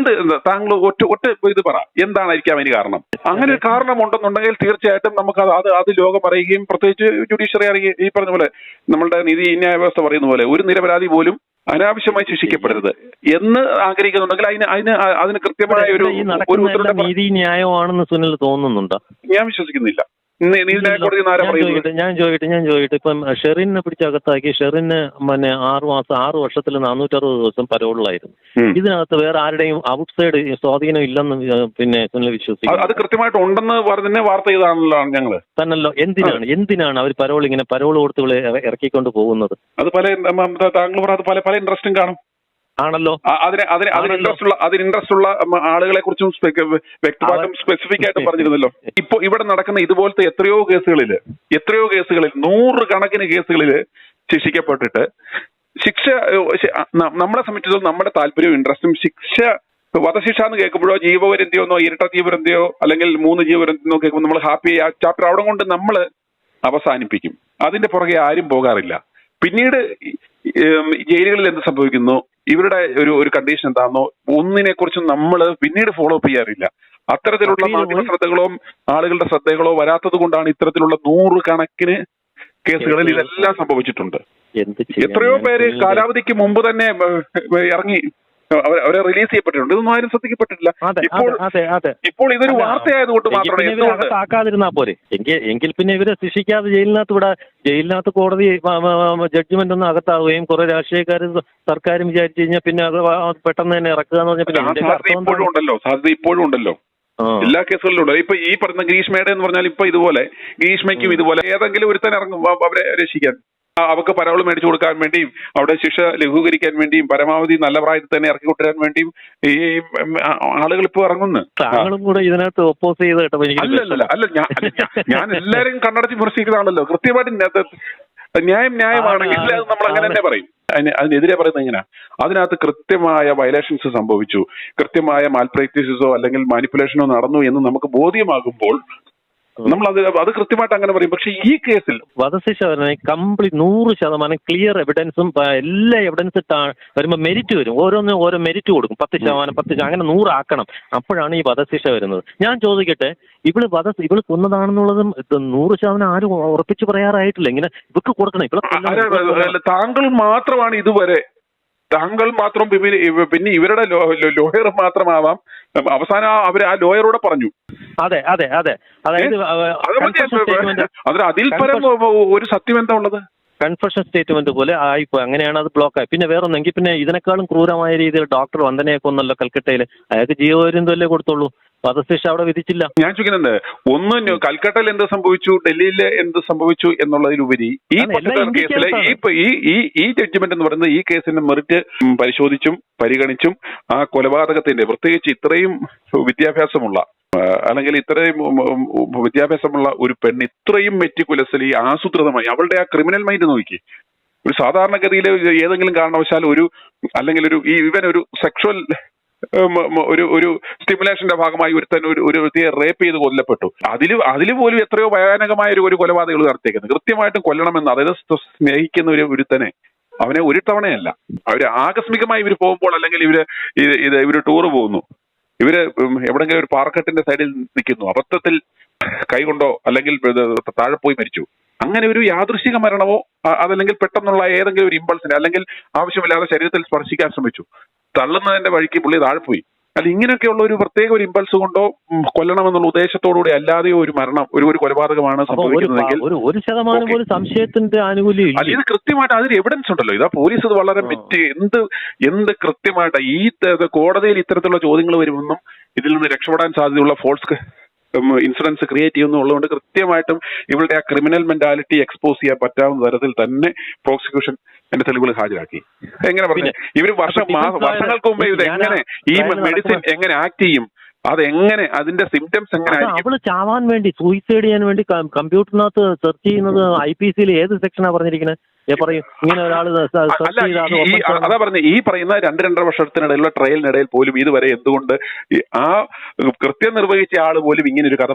താങ്കൾ ഒറ്റ ഇത് പറ, എന്തായിരിക്കാം അതിന് കാരണം? അങ്ങനെ ഒരു കാരണം ഉണ്ടെന്നുണ്ടെങ്കിൽ തീർച്ചയായിട്ടും നമുക്ക് അത് ലോകം അറിയുകയും പ്രത്യേകിച്ച് ജുഡീഷ്യറി അറിയുകയും ഈ പറഞ്ഞ പോലെ നമ്മളുടെ നീതി ന്യായ വ്യവസ്ഥ പറയുന്ന പോലെ ഒരു നിരപരാധി പോലും അനാവശ്യമായി ശിക്ഷിക്കപ്പെടരുത് എന്ന് ആഗ്രഹിക്കുന്നുണ്ടെങ്കിൽ അതിന് കൃത്യമായ ഒരു നീതി ന്യായമാണെന്ന് സുനിൽ തോന്നുന്നുണ്ടോ? ഞാൻ വിശ്വസിക്കുന്നില്ല. ഞാൻ ചോദിക്കട്ടെ ഇപ്പം ഷെറിനെ പിടിച്ചകത്താക്കി ഷെറിന് 6 വർഷത്തിൽ 460 ദിവസം പരോളിലായിരുന്നു. ഇതിനകത്ത് വേറെ ആരുടെയും ഔട്ട്സൈഡ് സ്വാധീനം ഇല്ലെന്ന് പിന്നെ സുനിൽ വിശ്വസിക്കുന്നു. അത് കൃത്യമായിട്ട് ഉണ്ടെന്ന് പറഞ്ഞ വാർത്ത ചെയ്താണല്ലോ ഞങ്ങള് തന്നല്ലോ. എന്തിനാണ് അവർ പരോൾ കൊടുത്ത് ഇറക്കിക്കൊണ്ട് പോകുന്നത്? അത് താങ്കൾ പറഞ്ഞത് പല ഇൻട്രസ്റ്റും കാണും ആണല്ലോ. അതിന് ഇൻട്രസ്റ്റ് ഉള്ള ആളുകളെ കുറിച്ചും വ്യക്തമായിട്ടും സ്പെസിഫിക് ആയിട്ട് പറഞ്ഞിരുന്നല്ലോ. ഇപ്പൊ ഇവിടെ നടക്കുന്ന ഇതുപോലത്തെ എത്രയോ കേസുകളിൽ 100 കണക്കിന് കേസുകളിൽ ശിക്ഷിക്കപ്പെട്ടിട്ട് നമ്മളെ സംബന്ധിച്ചിടത്തോളം നമ്മുടെ താല്പര്യവും ഇൻട്രസ്റ്റും വധശിക്ഷ എന്ന് കേൾക്കുമ്പോഴോ ജീവപര്യന്തയോ ഇരട്ട ജീവപര്യന്തയോ അല്ലെങ്കിൽ 3 ജീവപര്യന്തോ കേൾക്കുമ്പോൾ നമ്മൾ ഹാപ്പി ആ ചാപ്റ്റർ അവിടെ കൊണ്ട് നമ്മൾ അവസാനിപ്പിക്കും. അതിന്റെ പുറകെ ആരും പോകാറില്ല. പിന്നീട് ജയിലുകളിൽ എന്ത് സംഭവിക്കുന്നു, ഇവരുടെ ഒരു കണ്ടീഷൻ എന്താണെന്നോ ഒന്നിനെ കുറിച്ചും നമ്മൾ പിന്നീട് ഫോളോ അപ്പ് ചെയ്യാറില്ല. അത്തരത്തിലുള്ള മാധ്യമ ശ്രദ്ധകളോ ആളുകളുടെ ശ്രദ്ധകളോ വരാത്തത് കൊണ്ടാണ് ഇത്തരത്തിലുള്ള 100 കണക്കിന് കേസുകളിൽ ഇതെല്ലാം സംഭവിച്ചിട്ടുണ്ട്. എത്രയോ പേര് കാലാവധിക്ക് മുമ്പ് തന്നെ ഇറങ്ങി അവരെ റിലീസ് ചെയ്യപ്പെട്ടിട്ടുണ്ട്. ഇതൊന്നും ആരും ശ്രദ്ധിക്കപ്പെട്ടിട്ടില്ല. ഇപ്പോൾ ഇതൊരു വാർത്തയായതുകൊണ്ട് മാത്രമേ പോരെ എങ്കിൽ പിന്നെ ഇവരെ ശിക്ഷിക്കാതെ ജയിലിനകത്ത് കോടതി ജഡ്ജ്മെന്റ് ഒന്നും അകത്താവുകയും കുറെ രാഷ്ട്രീയക്കാരും സർക്കാരും വിചാരിച്ചു കഴിഞ്ഞാൽ പിന്നെ അത് പെട്ടെന്ന് തന്നെ ഇറക്കുക എന്ന് പറഞ്ഞാൽ സാധ്യത ഇപ്പോഴും ഉണ്ടല്ലോ. എല്ലാ കേസുകളിലും ഉണ്ട്. ഇപ്പൊ ഈ പറഞ്ഞ ഗ്രീഷ്മയുടെ എന്ന് പറഞ്ഞാൽ ഇപ്പൊ ഇതുപോലെ ഗ്രീഷ്മയ്ക്കും ഇതുപോലെ ഏതെങ്കിലും ഒരുത്തൻ ഇറങ്ങും അവരെ രക്ഷിക്കാൻ, അവർക്ക് പരവൾ മേടിച്ചു കൊടുക്കാൻ വേണ്ടിയും അവിടെ ശിക്ഷ ലഘൂകരിക്കാൻ വേണ്ടിയും പരമാവധി നല്ല പ്രായത്തിൽ തന്നെ ഇറക്കി കൊണ്ടുവരാൻ വേണ്ടിയും ഈ ആളുകൾ ഇപ്പൊ ഇറങ്ങുന്നു. താങ്കളും കൂടെ ഇതിനകത്ത് ഒപ്പോസ് ചെയ്ത് കേട്ടോ. അല്ല ഞാൻ എല്ലാരും കണ്ണടച്ച് വിമർശിക്കുന്ന ആളല്ലോ. കൃത്യമായിട്ട് ന്യായമാണെങ്കിൽ അത് നമ്മൾ അങ്ങനെ തന്നെ പറയും. അതിനെതിരെ പറയുന്നത് എങ്ങനെയാ? അതിനകത്ത് കൃത്യമായ വയലേഷൻസ് സംഭവിച്ചു, കൃത്യമായ മാൽപ്രാക്ടീസസോ അല്ലെങ്കിൽ മാനിപ്പുലേഷനോ നടന്നു എന്ന് നമുക്ക് ബോധ്യമാകുമ്പോൾ നമ്മൾ അത് കൃത്യമായിട്ട് അങ്ങനെ പറയും. പക്ഷെ ഈ കേസിൽ വധശിക്ഷ കംപ്ലീറ്റ് 100% ക്ലിയർ എവിഡൻസും എല്ലാ എവിഡൻസ് വരുമ്പോൾ മെരിറ്റ് വരും. ഓരോന്നും ഓരോ മെരിറ്റ് കൊടുക്കും. 10% 10% അങ്ങനെ 100 ആക്കണം. അപ്പോഴാണ് ഈ വധശിക്ഷ വരുന്നത്. ഞാൻ ചോദിക്കട്ടെ, ഇവള് കൊന്നതാണെന്നുള്ളതും 100% ആരും ഉറപ്പിച്ച് പറയാറായിട്ടില്ല. ഇങ്ങനെ ഇവക്ക് കൊടുക്കണം. ഇവളെ താങ്കൾ മാത്രമാണ് ഇതുവരെ, താങ്കൾ മാത്രം പിന്നെ ഇവരുടെ ലോയർ മാത്രമാവാം. അവസാനം ആ ലോയറോടെ പറഞ്ഞു. അതെ അതെ അതെ അതായത് അതിൽ പരം ഒരു സത്യം എന്താ ഉള്ളത്? കൺഫെഷൻ സ്റ്റേറ്റ്മെന്റ് പോലെ ആയിപ്പോ. അങ്ങനെയാണ് അത് ബ്ലോക്കായി. പിന്നെ വേറൊന്നെങ്കിൽ പിന്നെ ഇതിനേക്കാളും ക്രൂരമായ രീതിയിൽ ഡോക്ടർ വന്ദനയെ കൊന്നല്ലോ കൽക്കട്ടയിൽ. അയാൾക്ക് ജീവപര്യന്തമല്ലേ കൊടുത്തുള്ളൂ, വധശിക്ഷ അവിടെ വിധിച്ചില്ല. ഞാൻ ചോദിക്കുന്നുണ്ട്, ഒന്ന് കൽക്കട്ടയിൽ എന്ത് സംഭവിച്ചു, ഡൽഹിയിൽ എന്ത് സംഭവിച്ചു എന്നുള്ളതിലുപരി ഈ കേസിലെ ഈ ജഡ്ജ്മെന്റ് എന്ന് പറയുന്നത് ഈ കേസിന്റെ മെറിറ്റ് പരിശോധിച്ചും പരിഗണിച്ചും ആ കൊലപാതകത്തിന്റെ, പ്രത്യേകിച്ച് ഇത്രയും വിദ്യാഭ്യാസമുള്ള അല്ലെങ്കിൽ ഇത്രയും വിദ്യാഭ്യാസമുള്ള ഒരു പെണ്ണ് ഇത്രയും മെറ്റിക്കുലസ്ലി ആസൂത്രിതമായി അവളുടെ ആ ക്രിമിനൽ മൈൻഡ് നോക്കി. ഒരു സാധാരണഗതിയിൽ ഏതെങ്കിലും കാരണവശാൽ അല്ലെങ്കിൽ ഇവൻ സെക്ഷുവൽ ഒരു സ്റ്റിമുലേഷന്റെ ഭാഗമായി ഒരു വ്യക്തിയെ റേപ്പ് ചെയ്ത് കൊല്ലപ്പെട്ടു. അതിൽ പോലും എത്രയോ ഭയാനകമായ ഒരു കൊലപാതകൾ നടത്തിയേക്കുന്നത്. കൃത്യമായിട്ടും കൊല്ലണമെന്ന്, അതായത് സ്നേഹിക്കുന്ന ഒരുത്തനെ അവനെ ഒരു തവണയല്ല, അവര് ആകസ്മികമായി ഇവര് പോകുമ്പോൾ അല്ലെങ്കിൽ ഇവര് ടൂറ് പോകുന്നു, ഇവര് എവിടെങ്കിലും ഒരു പാർക്കെട്ടിന്റെ സൈഡിൽ നിൽക്കുന്നു, അബദ്ധത്തിൽ കൈകൊണ്ടോ അല്ലെങ്കിൽ താഴെ പോയി മരിച്ചു. അങ്ങനെ ഒരു യാദൃശിക മരണമോ അതല്ലെങ്കിൽ പെട്ടെന്നുള്ള ഏതെങ്കിലും ഒരു ഇമ്പൾസിനെ അല്ലെങ്കിൽ ആവശ്യമില്ലാതെ ശരീരത്തിൽ സ്പർശിക്കാൻ ശ്രമിച്ചു, തള്ളുന്നതിന്റെ വഴിക്ക് പുള്ളി താഴെ പോയി. അല്ല, ഇങ്ങനെയൊക്കെയുള്ള ഒരു പ്രത്യേക ഒരു ഇമ്പൾസ് കൊണ്ടോ കൊല്ലണമെന്നുള്ള ഉദ്ദേശത്തോടുകൂടി അല്ലാതെയോ ഒരു മരണം, ഒരു കൊലപാതകമാണ് സംഭവിക്കുന്നതെങ്കിൽ 1% സംശയത്തിന്റെ ആനുകൂല്യം ഇത് കൃത്യമായിട്ട് അതിന് എവിഡൻസ് ഉണ്ടല്ലോ. ഇതാ പോലീസ് ഇത് വളരെ എന്ത് കൃത്യമായിട്ട് ഈ കോടതിയിൽ ഇത്തരത്തിലുള്ള ചോദ്യങ്ങൾ വരുമെന്നും ഇതിൽ നിന്ന് രക്ഷപ്പെടാൻ സാധ്യതയുള്ള ഫോൾസ് ഇൻസിഡൻസ് ക്രിയേറ്റ് ചെയ്യുന്നുള്ളതുകൊണ്ട് കൃത്യമായിട്ടും ഇവരുടെ ആ ക്രിമിനൽ മെന്റാലിറ്റി എക്സ്പോസ് ചെയ്യാൻ പറ്റാവുന്ന തരത്തിൽ തന്നെ പ്രോസിക്യൂഷൻ എന്റെ തെളിവുകൾ ഹാജരാക്കി. എങ്ങനെ പറഞ്ഞു, ഇവര് വർഷങ്ങൾക്ക് മുമ്പേ ഇത് എങ്ങനെ ഈ മെഡിസിൻ എങ്ങനെ ആക്ട് ചെയ്യും, അതെങ്ങനെ അതിന്റെ സിംറ്റംസ് എങ്ങനെ ആയിരിക്കും. അവള് ചാവാൻ വേണ്ടി, സൂയിസൈഡ് ചെയ്യാൻ വേണ്ടി കമ്പ്യൂട്ടറിനകത്ത് സെർച്ച് ചെയ്യുന്നത് IPC ഏത് സെക്ഷനാ പറഞ്ഞിരിക്കുന്നത്? പറയും ഇങ്ങനെ ഒരാൾ അതാ പറഞ്ഞ ഈ പറയുന്ന 2-2.5 വർഷത്തിനിടയിലുള്ള ട്രയലിനിടയിൽ പോലും ഇതുവരെ എന്തുകൊണ്ട് ആ കൃത്യം നിർവഹിച്ച ആള് പോലും ഇങ്ങനെ ഒരു കഥ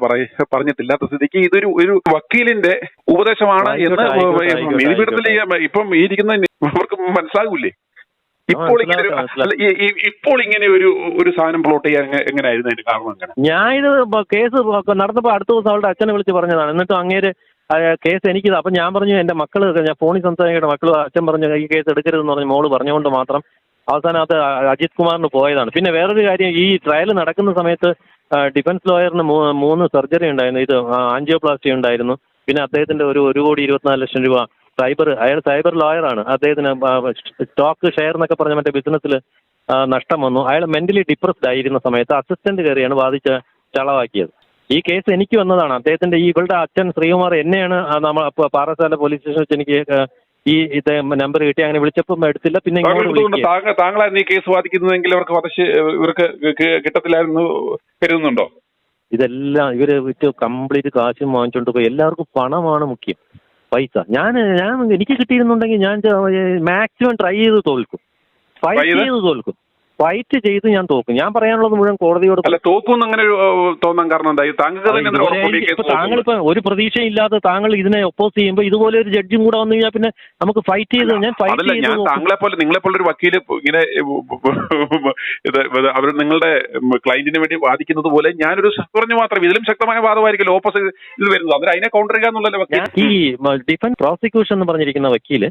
പറഞ്ഞിട്ടില്ലാത്ത സ്ഥിതിക്ക് ഇതൊരു വക്കീലിന്റെ ഉപദേശമാണ് എന്ന് നീതിപീഠത്തിൽ ഇപ്പം ഈ ഇരിക്കുന്ന അവർക്ക് മനസ്സിലാകൂലേ? ഇപ്പോൾ ഇങ്ങനെ ഒരു സാധനം പ്ലോട്ട് ചെയ്യാൻ എങ്ങനെയായിരുന്നു അതിന്റെ കാരണം? എങ്ങനെ? ഞാൻ ഇത് കേസ് നടന്നപ്പോ അടുത്ത ദിവസം അവളുടെ അച്ഛനെ വിളിച്ച് പറഞ്ഞതാണ്. എന്നിട്ട് അങ്ങേര് കേസ് എനിക്കിത്. അപ്പൊ ഞാൻ പറഞ്ഞു എന്റെ മക്കള്, ഞാൻ ഫോണിൽ സംസാരിക്കട്ടെ, മക്കള് അച്ഛൻ പറഞ്ഞു ഈ കേസ് എടുക്കരുതെന്ന് പറഞ്ഞു. മോള് പറഞ്ഞുകൊണ്ട് മാത്രം അവസാനം അത് അജിത് കുമാറിന് പോയതാണ്. പിന്നെ വേറൊരു കാര്യം, ഈ ട്രയൽ നടക്കുന്ന സമയത്ത് ഡിഫൻസ് ലോയറിന് 3 സർജറി ഉണ്ടായിരുന്നു. ഇത് ആൻജിയോപ്ലാസ്റ്റി ഉണ്ടായിരുന്നു. പിന്നെ അദ്ദേഹത്തിന്റെ 1,24,00,000 രൂപ അയാൾ സൈബർ ലോയറാണ്. അദ്ദേഹത്തിന് സ്റ്റോക്ക് ഷെയർ എന്നൊക്കെ പറഞ്ഞ മറ്റേ ബിസിനസ്സിൽ നഷ്ടം വന്നു. അയാൾ മെന്റലി ഡിപ്രസ്ഡ് ആയിരുന്ന സമയത്ത് അസിസ്റ്റന്റ് കയറിയാണ് വാദിച്ച് ചളവാക്കിയത്. ഈ കേസ് എനിക്ക് വന്നതാണ്. അദ്ദേഹത്തിന്റെ ഇവളുടെ അച്ഛൻ ശ്രീകുമാർ എന്നെയാണ് നമ്മൾ പാറശാല പോലീസ് സ്റ്റേഷനിൽ വെച്ച് എനിക്ക് ഇത് നമ്പർ കിട്ടി. അങ്ങനെ വിളിച്ചപ്പോൾ എടുത്തില്ല. പിന്നെ താങ്കളായിരുന്നു ഈ കേസ് വാദിക്കുന്നതെങ്കിൽ ഇവർക്ക് കിട്ടത്തില്ലായിരുന്നു കരുതുന്നുണ്ടോ? ഇതെല്ലാം ഇവര് വിറ്റ് കംപ്ലീറ്റ് കാശും വാങ്ങിച്ചോണ്ട് പോയി. എല്ലാവർക്കും പണമാണ് മുഖ്യം, പൈസ. ഞാൻ എനിക്ക് കിട്ടിയിരുന്നുണ്ടെങ്കിൽ ഞാൻ മാക്സിമം ട്രൈ ചെയ്ത് തോൽക്കും, ഫൈറ്റ് ചെയ്ത് ഞാൻ തോക്കും. ഞാൻ പറയാനുള്ളത് മുഴുവൻ കോടതിയോട്. തോക്കും അങ്ങനെ തോന്നാൻ കാരണം താങ്കളിപ്പോ ഒരു പ്രതീക്ഷയില്ലാതെ താങ്കൾ ഇതിനെ ഒപ്പോസ് ചെയ്യുമ്പോൾ ഇതുപോലെ ഒരു ജഡ്ജും കൂടെ വന്നു കഴിഞ്ഞാൽ പിന്നെ നമുക്ക് ഫൈറ്റ് ചെയ്ത് ഞാൻ നിങ്ങളെപ്പോലെ ഒരു വക്കീല് ഇങ്ങനെ അവർ നിങ്ങളുടെ ക്ലയന്റിന് വേണ്ടി വാദിക്കുന്നത് പോലെ ഞാനൊരു പറഞ്ഞു മാത്രം ഇതിലും ശക്തമായ വാദമായിരിക്കും ഓപ്പോസിറ്റ് ഇത് വരുന്നത്. അവർ അതിനെ കൗണ്ടർ ചെയ്യാന്നുള്ളല്ലോ. ഈ ഡിഫൻസ് പ്രോസിക്യൂഷൻ എന്ന് പറഞ്ഞിരിക്കുന്ന വക്കീല്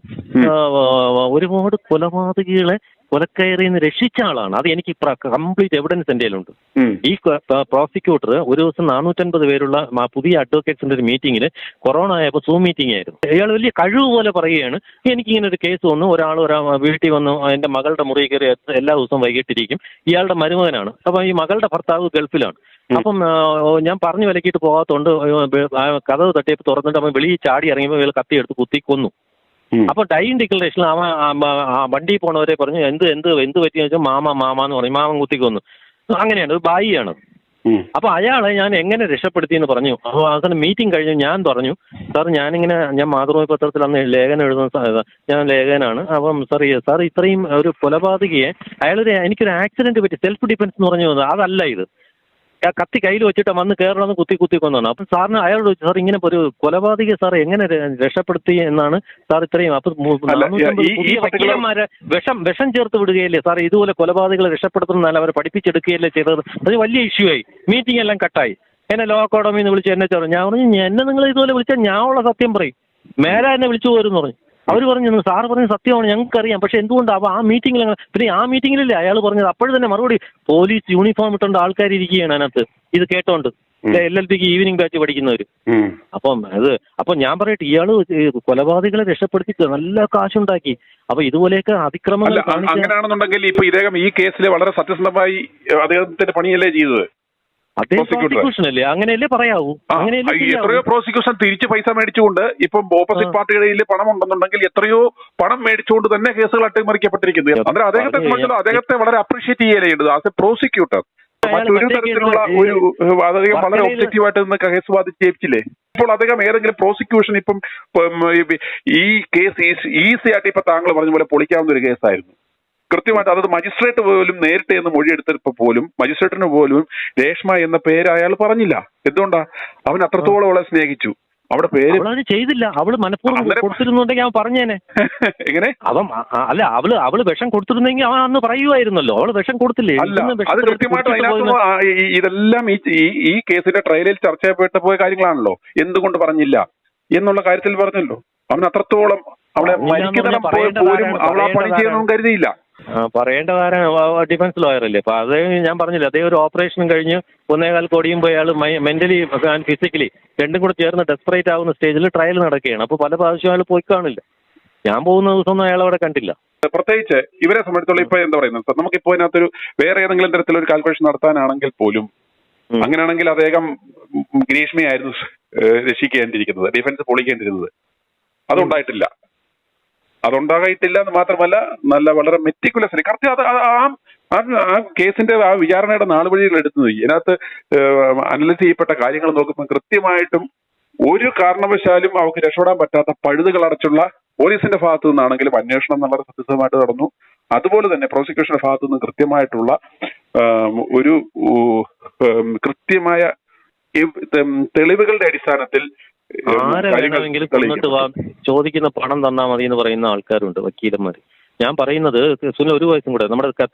ഒരുപാട് കൊലപാതകികളെ കൊലക്കയറിൽ നിന്ന് രക്ഷിച്ച ആളാണ്. അത് എനിക്ക് കംപ്ലീറ്റ് എവിഡൻസ് എൻ്റെ കയ്യിലുണ്ട്. ഈ പ്രോസിക്യൂട്ടർ ഒരു ദിവസം 450 പേരുള്ള പുതിയ അഡ്വക്കേറ്റ്സിന്റെ ഒരു മീറ്റിംഗിൽ കൊറോണ ആയപ്പോൾ സൂം മീറ്റിംഗ് ആയിരുന്നു. ഇയാൾ വലിയ കഴിവ് പോലെ പറയുകയാണ്, എനിക്കിങ്ങനെ ഒരു കേസ് വന്നു, ഒരാൾ വീട്ടിൽ വന്നു എൻ്റെ മകളുടെ മുറി കയറി എല്ലാ ദിവസവും വൈകിട്ടിരിക്കും. ഇയാളുടെ മരുമകനാണ്. അപ്പം ഈ മകളുടെ ഭർത്താവ് ഗൾഫിലാണ്. അപ്പം ഞാൻ പറഞ്ഞു വിലക്കിയിട്ട് പോകാത്തോണ്ട് കഥവ് തട്ടിയപ്പോൾ തുറന്നിട്ട് അവൻ വെളിയിൽ ചാടി ഇറങ്ങിയപ്പോൾ ഇയാൾ കത്തിയെടുത്ത് കുത്തി കൊന്നു. അപ്പൊ ഡൈൻ ഡിക്ലറേഷനിൽ അവൻ വണ്ടി പോണവരെ പറഞ്ഞു എന്ത് പറ്റിയെന്ന് വെച്ചാൽ മാമ എന്ന് പറയും. മാമൻ കുത്തിക്കൊന്നു. അങ്ങനെയാണ്, ഒരു ബായിയാണ്. അപ്പൊ അയാളെ ഞാൻ എങ്ങനെ രക്ഷപ്പെടുത്തി എന്ന് പറഞ്ഞു. അപ്പോൾ അവസാനം മീറ്റിംഗ് കഴിഞ്ഞു ഞാൻ പറഞ്ഞു, സാർ ഞാൻ മാതൃഭൂമി പത്രത്തിൽ അന്ന് ലേഖനം എഴുതുന്ന ഞാൻ ലേഖനാണ്. അപ്പം സാർ ഇത്രയും ഒരു കൊലപാതകയെ എനിക്കൊരു ആക്സിഡന്റ് പറ്റി സെൽഫ് ഡിഫൻസ് എന്ന് പറഞ്ഞു വന്നത് അതല്ല ഇത്. കത്തി കയ്യിൽ വെച്ചിട്ട് വന്ന് കയറണമെന്ന് കുത്തി കൊന്നാണ്. അപ്പം സാറിന് അയാളോട് ചോദിച്ചു, സാർ ഇങ്ങനെ ഒരു കൊലപാതകയെ സാർ എങ്ങനെ രക്ഷപ്പെടുത്തി എന്നാണ് സാർ ഇത്രയും. അപ്പൊ പുതിയ വക്കീലന്മാരെ വിഷം ചേർത്ത് വിടുകയല്ലേ സാർ, ഇതുപോലെ കൊലപാതകളെ രക്ഷപ്പെടുത്തുന്നതല്ല അവരെ പഠിപ്പിച്ചെടുക്കുകയല്ലേ ചെയ്തത്. അത് വലിയ ഇഷ്യൂ ആയി. മീറ്റിംഗ് എല്ലാം കട്ടായി. എന്നെ ലോ അക്കാഡമിയിൽ നിന്ന് വിളിച്ച് എന്നെ ചോദിച്ചു. ഞാൻ പറഞ്ഞു, എന്നെ നിങ്ങൾ ഇതുപോലെ വിളിച്ചാൽ ഞാൻ ഉള്ള സത്യം പറയും, മേലെ എന്നെ വിളിച്ചു പോരെന്ന് പറഞ്ഞു. അവർ പറഞ്ഞു, സാറ് പറഞ്ഞ സത്യമാണ് ഞങ്ങൾക്കറിയാം, പക്ഷെ എന്തുകൊണ്ട് അപ്പോൾ ആ മീറ്റിംഗിൽ പിന്നെ ആ മീറ്റിംഗിലല്ലേ അയാൾ പറഞ്ഞത്. അപ്പോഴും തന്നെ മറുപടി പോലീസ് യൂണിഫോം ഇട്ടുകൊണ്ട് ആൾക്കാർ ഇരിക്കുകയാണ് അതിനകത്ത് ഇത് കേട്ടോണ്ട്. LLBക്ക് ഈവനിങ് ബാച്ച് പഠിക്കുന്നവർ. അപ്പം ഞാൻ പറയട്ടെ, ഇയാള് കൊലപാതകളെ രക്ഷപ്പെടുത്തി നല്ല കാശുണ്ടാക്കി. അപ്പൊ ഇതുപോലെയൊക്കെ അതിക്രമങ്ങൾ അങ്ങനെയാണെന്നുണ്ടെങ്കിൽ ഇപ്പൊ ഇദ്ദേഹം ഈ കേസിൽ വളരെ സത്യസന്ധമായി അദ്ദേഹത്തിന്റെ പണിയല്ലേ ചെയ്തത്. പ്രോസിക്യൂഷനല്ലേ, അങ്ങനെയല്ലേ പറയാവൂ. എത്രയോ പ്രോസിക്യൂഷൻ തിരിച്ച് പൈസ മേടിച്ചുകൊണ്ട് ഇപ്പം ഓപ്പോസിറ്റ് പാർട്ടികളിൽ പണം ഉണ്ടെന്നുണ്ടെങ്കിൽ എത്രയോ പണം മേടിച്ചുകൊണ്ട് തന്നെ കേസുകൾ അട്ടിമറിക്കപ്പെട്ടിരിക്കുന്നത്. അന്നേരം അദ്ദേഹത്തെ സംബന്ധിച്ചുള്ള അദ്ദേഹത്തെ വളരെ അപ്രീഷിയേറ്റ് ചെയ്യേണ്ടത് ആസ് എ പ്രോസിക്യൂട്ടർ. മറ്റൊരു തരത്തിലുള്ള ഒരു അദ്ദേഹം വളരെ ഒബ്ജക്റ്റീവായിട്ട് നിന്ന് കേസ് വാദിച്ച് ജയിച്ചില്ലേ. ഇപ്പോൾ അദ്ദേഹം ഏതെങ്കിലും പ്രോസിക്യൂഷൻ ഇപ്പം ഈ കേസ് ഈസി ആയിട്ട് ഇപ്പൊ താങ്കൾ പറഞ്ഞ പോലെ പൊളിക്കാവുന്ന ഒരു കേസായിരുന്നു. കൃത്യമായിട്ട് അതായത് മജിസ്ട്രേറ്റ് പോലും നേരിട്ട് എന്ന് മൊഴിയെടുത്തപ്പോൾ പോലും മജിസ്ട്രേറ്റിന് പോലും രേഷ്മ എന്ന പേര് അയാൾ പറഞ്ഞില്ല. എന്തുകൊണ്ടാ? അവൻ അത്രത്തോളം അവളെ സ്നേഹിച്ചു. അവിടെ പേര് ചെയ്തില്ല. അവള് മനഃപൂർവ്വം കൊടുത്തിരുന്നുണ്ടെങ്കിൽ അവൻ പറഞ്ഞേനെ. എങ്ങനെ അവള് വിഷം കൊടുത്തിരുന്നെങ്കിൽ അവൻ അന്ന് പറയുമായിരുന്നല്ലോ. അവള് വിഷം കൊടുത്തില്ലേ? അത് കൃത്യമായിട്ട് അതിനകത്ത് ഇതെല്ലാം ഈ കേസിന്റെ ട്രയലിൽ ചർച്ച ചെയ്യപ്പെട്ട പോയ കാര്യങ്ങളാണല്ലോ. എന്തുകൊണ്ട് പറഞ്ഞില്ല എന്നുള്ള കാര്യത്തിൽ പറഞ്ഞല്ലോ. അവൻ അത്രത്തോളം അവളെ മരിക്കുന്ന പോലും അവൾ ആ പണി ചെയ്യണമെന്ന് കരുതിയില്ല. പറയേണ്ട കാര്യം ഡിഫൻസ് ലോയറല്ലേ. അപ്പൊ അത് ഞാൻ പറഞ്ഞില്ല, അതേ ഒരു ഓപ്പറേഷനും കഴിഞ്ഞ് 1.25 കോടിയും പോയി അയാൾ മെന്റലി ആൻഡ് ഫിസിക്കലി രണ്ടും കൂടെ ചേർന്ന് ഡെസ്പറേറ്റ് ആവുന്ന സ്റ്റേജിൽ ട്രയൽ നടക്കുകയാണ്. അപ്പൊ പല പ്രാവശ്യം അയാൾ പോയി കാണില്ല. ഞാൻ പോകുന്ന ദിവസമൊന്നും അയാൾ അവിടെ കണ്ടില്ല. പ്രത്യേകിച്ച് ഇവരെ സംബന്ധിച്ചുള്ള ഇപ്പൊ എന്താ പറയുന്നത്, നമുക്കിപ്പോ ഇതിനകത്തൊരു വേറെ ഏതെങ്കിലും തരത്തിലൊരു കാൽക്കുലേഷൻ നടത്താനാണെങ്കിൽ പോലും അങ്ങനെയാണെങ്കിൽ അദ്ദേഹം ഗ്രീഷ്മയായിരുന്നു രക്ഷിക്കേണ്ടിയിരിക്കുന്നത്, ഡിഫൻസ് പൊളിക്കേണ്ടിരുന്നത്. അതുണ്ടായിട്ടില്ല. അതുണ്ടായിട്ടില്ല എന്ന് മാത്രമല്ല വളരെ മെറ്റിക്കുലസ്ലി കറക്റ്റ് ആ കേസിന്റെ ആ വിചാരണയുടെ നാളുവഴികൾ എടുത്തു നോക്കി ഇതിനകത്ത് അനലൈസ് ചെയ്യപ്പെട്ട കാര്യങ്ങൾ നോക്കുമ്പോൾ കൃത്യമായിട്ടും ഒരു കാരണവശാലും അവർക്ക് രക്ഷപ്പെടാൻ പറ്റാത്ത പഴുതുകൾ അടച്ചുള്ള പോലീസിന്റെ ഭാഗത്തു നിന്നാണെങ്കിലും അന്വേഷണം വളരെ സത്യസന്ധമായിട്ട് നടന്നു. അതുപോലെ തന്നെ പ്രോസിക്യൂഷന്റെ ഭാഗത്തു നിന്ന് കൃത്യമായിട്ടുള്ള ഒരു കൃത്യമായ തെളിവുകളുടെ അടിസ്ഥാനത്തിൽ ആരെങ്കിലും കൊന്നിട്ട് ചോദിക്കുന്ന പണം തന്നാൽ മതി എന്ന് പറയുന്ന ആൾക്കാരുണ്ട്, വക്കീലന്മാർ. ഞാൻ പറയുന്നത് സുനിൽ ഒരു വയസ്സും കൂടെ നമ്മുടെ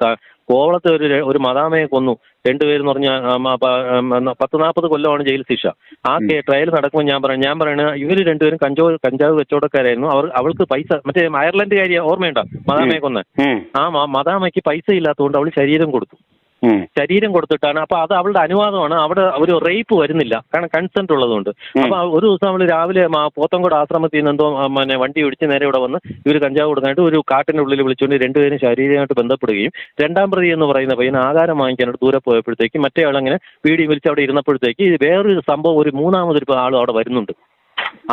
കോവളത്ത് ഒരു മദാമയെ കൊന്നു 2 പേരെന്ന് പറഞ്ഞാൽ 10-40 കൊല്ലമാണ് ജയിൽ ശിക്ഷ. ആ ട്രയൽ നടക്കുമ്പോൾ ഞാൻ പറയുന്നത് ഇവര് 2 പേരും കഞ്ചാവ് കച്ചവടക്കാരായിരുന്നു. അവൾക്ക് പൈസ മറ്റേ അയർലൻഡുകാരി ഓർമ്മയുണ്ടോ മദാമയെ കൊന്ന്? ആ മദാമയ്ക്ക് പൈസ ഇല്ലാത്തതുകൊണ്ട് അവൾ ശരീരം കൊടുത്തിട്ടാണ്. അപ്പൊ അത് അവളുടെ അനുവാദമാണ്. അവിടെ ഒരു റേപ്പ് വരുന്നില്ല, കാരണം കൺസെന്റ് ഉള്ളതുകൊണ്ട്. അപ്പൊ ഒരു ദിവസം അവള് രാവിലെ പോത്തങ്കോട് ആശ്രമത്തിൽ നിന്ന് എന്തോ വണ്ടി ഇടിച്ച് നേരെ ഇവിടെ വന്ന് ഇവർ കഞ്ചാവ് കൊടുക്കാനായിട്ട് ഒരു കാട്ടിന്റെ ഉള്ളിൽ വിളിച്ചുകൊണ്ട് 2 പേരും ശാരീരികമായിട്ട് ബന്ധപ്പെടുകയും 2ാം പ്രതി എന്ന് പറയുന്ന പയ്യന് ആഹാരം വാങ്ങിക്കാനായിട്ട് ദൂരെ പോയപ്പോഴത്തേക്ക് മറ്റേ ആളങ്ങനെ വീഡിയോ വിളിച്ച് അവിടെ ഇരുന്നപ്പോഴത്തേക്ക് വേറൊരു സംഭവം ഒരു 3ാമതൊരു ആൾ അവിടെ വരുന്നുണ്ട്.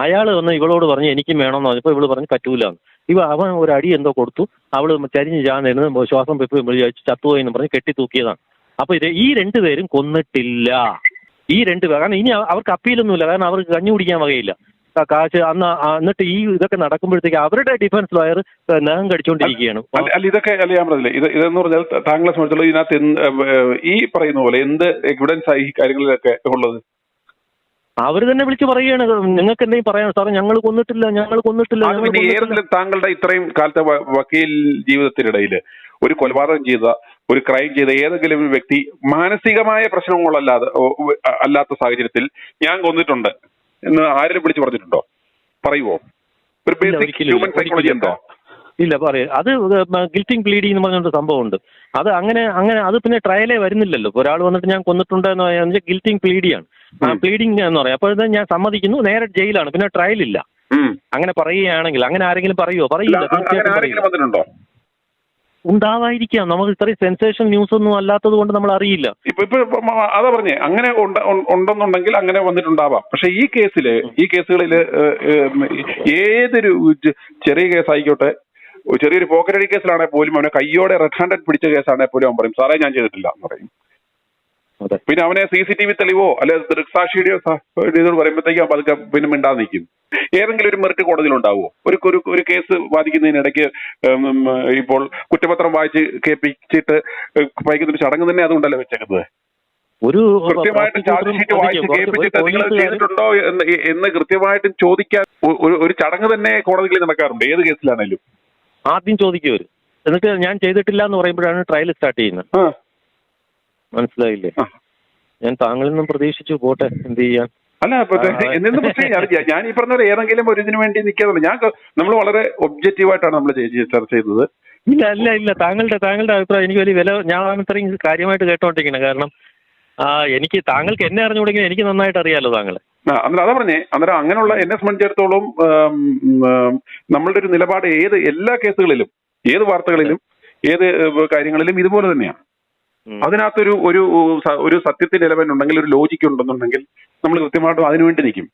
അയാൾ വന്ന് ഇവളോട് പറഞ്ഞു എനിക്കും വേണമെന്ന് പറഞ്ഞപ്പോൾ ഇവള് പറഞ്ഞ് പറ്റൂല. അവൻ ഒരു അടി എന്തോ കൊടുത്തു, അവള് ചരിഞ്ഞ് ചാന്നിരുന്ന് ശ്വാസം പെപ്പ് ചത്തുപോയി എന്ന് പറഞ്ഞ് കെട്ടി തൂക്കിയതാണ്. അപ്പൊ ഈ 2 പേരും കൊന്നിട്ടില്ല. ഈ 2 പേർ കാരണം ഇനി അവർക്ക് അപ്പീലൊന്നുമില്ല, കാരണം അവർക്ക് കഞ്ഞി കുടിക്കാൻ വകയില്ല കാശ് എന്നിട്ട് ഈ ഇതൊക്കെ നടക്കുമ്പോഴത്തേക്ക് അവരുടെ ഡിഫൻസ് ലോയർ നഖം കടിച്ചുകൊണ്ടിരിക്കുകയാണ്. ഇതൊക്കെ അല്ല ഞാൻ പറഞ്ഞില്ലേ, ഇതെന്ന് പറഞ്ഞാൽ താങ്കളെ സംബന്ധിച്ചുള്ള ഇതിനകത്ത് ഈ പറയുന്ന പോലെ എന്ത് എവിഡൻസ് ഈ കാര്യങ്ങളിലൊക്കെ ഉള്ളത്? അവര് തന്നെ വിളിച്ച് പറയുകയാണ്, നിങ്ങൾക്ക് എന്തെങ്കിലും പറയാൻ സാറേ, ഞങ്ങൾ കൊന്നിട്ടില്ല. ഏതെങ്കിലും താങ്കളുടെ ഇത്രയും കാലത്തെ വക്കീൽ ജീവിതത്തിനിടയിൽ ഒരു കൊലപാതകം ചെയ്ത ഒരു ക്രൈം ചെയ്ത ഏതെങ്കിലും ഒരു വ്യക്തി മാനസികമായ അല്ലാത്ത സാഹചര്യത്തിൽ ഞാൻ കൊന്നിട്ടുണ്ട് എന്ന് ആരെങ്കിലും വിളിച്ച് പറഞ്ഞിട്ടുണ്ടോ? പറയുവോ? ഒരു ബേസിക് ഹ്യൂമൻ സൈക്കോളജി ഉണ്ടോ? ഇല്ല പറയൂ. അത് ഗിൽറ്റിംഗ് പ്ലീഡിംഗ് എന്ന് പറഞ്ഞൊരു സംഭവമുണ്ട്. അത് അങ്ങനെ അത് പിന്നെ ട്രയലേ വരുന്നില്ലല്ലോ. ഒരാൾ വന്നിട്ട് ഞാൻ കൊന്നിട്ടുണ്ട് എന്ന് പറഞ്ഞാൽ ഗിൽറ്റിംഗ് പ്ലീഡിയാണ്. പ്ലീഡിംഗ് എന്ന് പറയാം. അപ്പോൾ ഞാൻ സമ്മതിക്കുന്നു, നേരെ ജയിലാണ്, പിന്നെ ട്രയൽ ഇല്ല. അങ്ങനെ പറയുകയാണെങ്കിൽ അങ്ങനെ ആരെങ്കിലും പറയുമോ? പറയില്ല, തീർച്ചയായിട്ടും പറയില്ല. ഉണ്ടാവായിരിക്കാം. നമുക്ക് ഇത്രയും സെൻസേഷൻ ന്യൂസ് ഒന്നും അല്ലാത്തത് കൊണ്ട് നമ്മൾ അറിയില്ല. ഇപ്പൊ അതാ പറഞ്ഞേ, അങ്ങനെ ഉണ്ടെന്നുണ്ടെങ്കിൽ അങ്ങനെ വന്നിട്ടുണ്ടാവാം. പക്ഷെ ഈ കേസുകളിൽ ഏതൊരു ചെറിയ കേസായിക്കോട്ടെ, ചെറിയൊരു പോക്കറ്റടി കേസിലാണെങ്കിൽ പോലും അവനെ കയ്യോടെ റെഡ് ഹാൻഡഡ് പിടിച്ച കേസാണെങ്കിൽ പോലും അവൻ പറയും സാറേ ഞാൻ ചെയ്തിട്ടില്ല എന്ന് പറയും. പിന്നെ അവനെ CCTV തെളിവോ അല്ലെ ദൃക്സാക്ഷിയുടെയോ ഇതോട് പറയുമ്പോഴത്തേക്കും പതുക്കെ പിന്നെ മിണ്ടാതെ നിൽക്കും. ഏതെങ്കിലും ഒരു മെറിറ്റ് കോടതിയിൽ ഉണ്ടാവുമോ? ഒരു കേസ് വാദിക്കുന്നതിനിടയ്ക്ക് ഇപ്പോൾ കുറ്റപത്രം വായിച്ച് കേൾപ്പിച്ചിട്ട് വായിക്കുന്ന ഒരു ചടങ്ങ് തന്നെ അതുകൊണ്ടല്ലേ വെച്ചേക്കുന്നത്. കൃത്യമായിട്ട് ചാർജ് ഷീറ്റ് വായിച്ച് കേൾപ്പിച്ചിട്ട് നിങ്ങൾ ചെയ്തിട്ടുണ്ടോ എന്ന് കൃത്യമായിട്ടും ചോദിക്കാൻ ഒരു ചടങ്ങ് തന്നെ കോടതികളിൽ നടക്കാറുണ്ട്, ഏത് കേസിലാണേലും. ആദ്യം ചോദിക്കുവരും, എന്നിട്ട് ഞാൻ ചെയ്തിട്ടില്ല എന്ന് പറയുമ്പോഴാണ് ട്രയൽ സ്റ്റാർട്ട് ചെയ്യുന്നത്. മനസ്സിലായില്ലേ? ഞാൻ താങ്കളിൽ നിന്നും പ്രതീക്ഷിച്ചു, പോട്ടെ, എന്ത് ചെയ്യാൻ. അല്ല എന്നു പക്ഷേ ഞാൻ ഈ പറഞ്ഞ പോലെ ഏതെങ്കിലും ഒരു ഇതിനു വേണ്ടി നിൽക്കാറില്ല. നമ്മൾ വളരെ ഒബ്ജക്റ്റീവായിട്ടാണ് നമ്മൾ ചർച്ച ചെയ്തത്. ഇല്ല താങ്കളുടെ അഭിപ്രായം എനിക്ക് വലിയ വില, ഞാൻ ഇത്രയും കാര്യമായിട്ട് കേട്ടോണ്ടിരിക്കുന്നത്. കാരണം എനിക്ക് താങ്കൾക്ക് എന്നെ അറിഞ്ഞുകൂടെങ്കിൽ എനിക്ക് നന്നായിട്ട് അറിയാലോ താങ്കളെ. അന്നേരം അതാ പറഞ്ഞേ, അന്നേരം അങ്ങനെയുള്ള എന്നെ സംബന്ധിച്ചിടത്തോളം നമ്മളുടെ ഒരു നിലപാട് എല്ലാ കേസുകളിലും, ഏത് വാർത്തകളിലും, ഏത് കാര്യങ്ങളിലും ഇതുപോലെ തന്നെയാണ്. അതിനകത്തൊരു ഒരു സത്യത്തിന്റെ എലമെന്റ് ഉണ്ടെങ്കിൽ, ഒരു ലോജിക്ക് ഉണ്ടെന്നുണ്ടെങ്കിൽ നമ്മൾ കൃത്യമായിട്ടും അതിനുവേണ്ടി നിൽക്കും.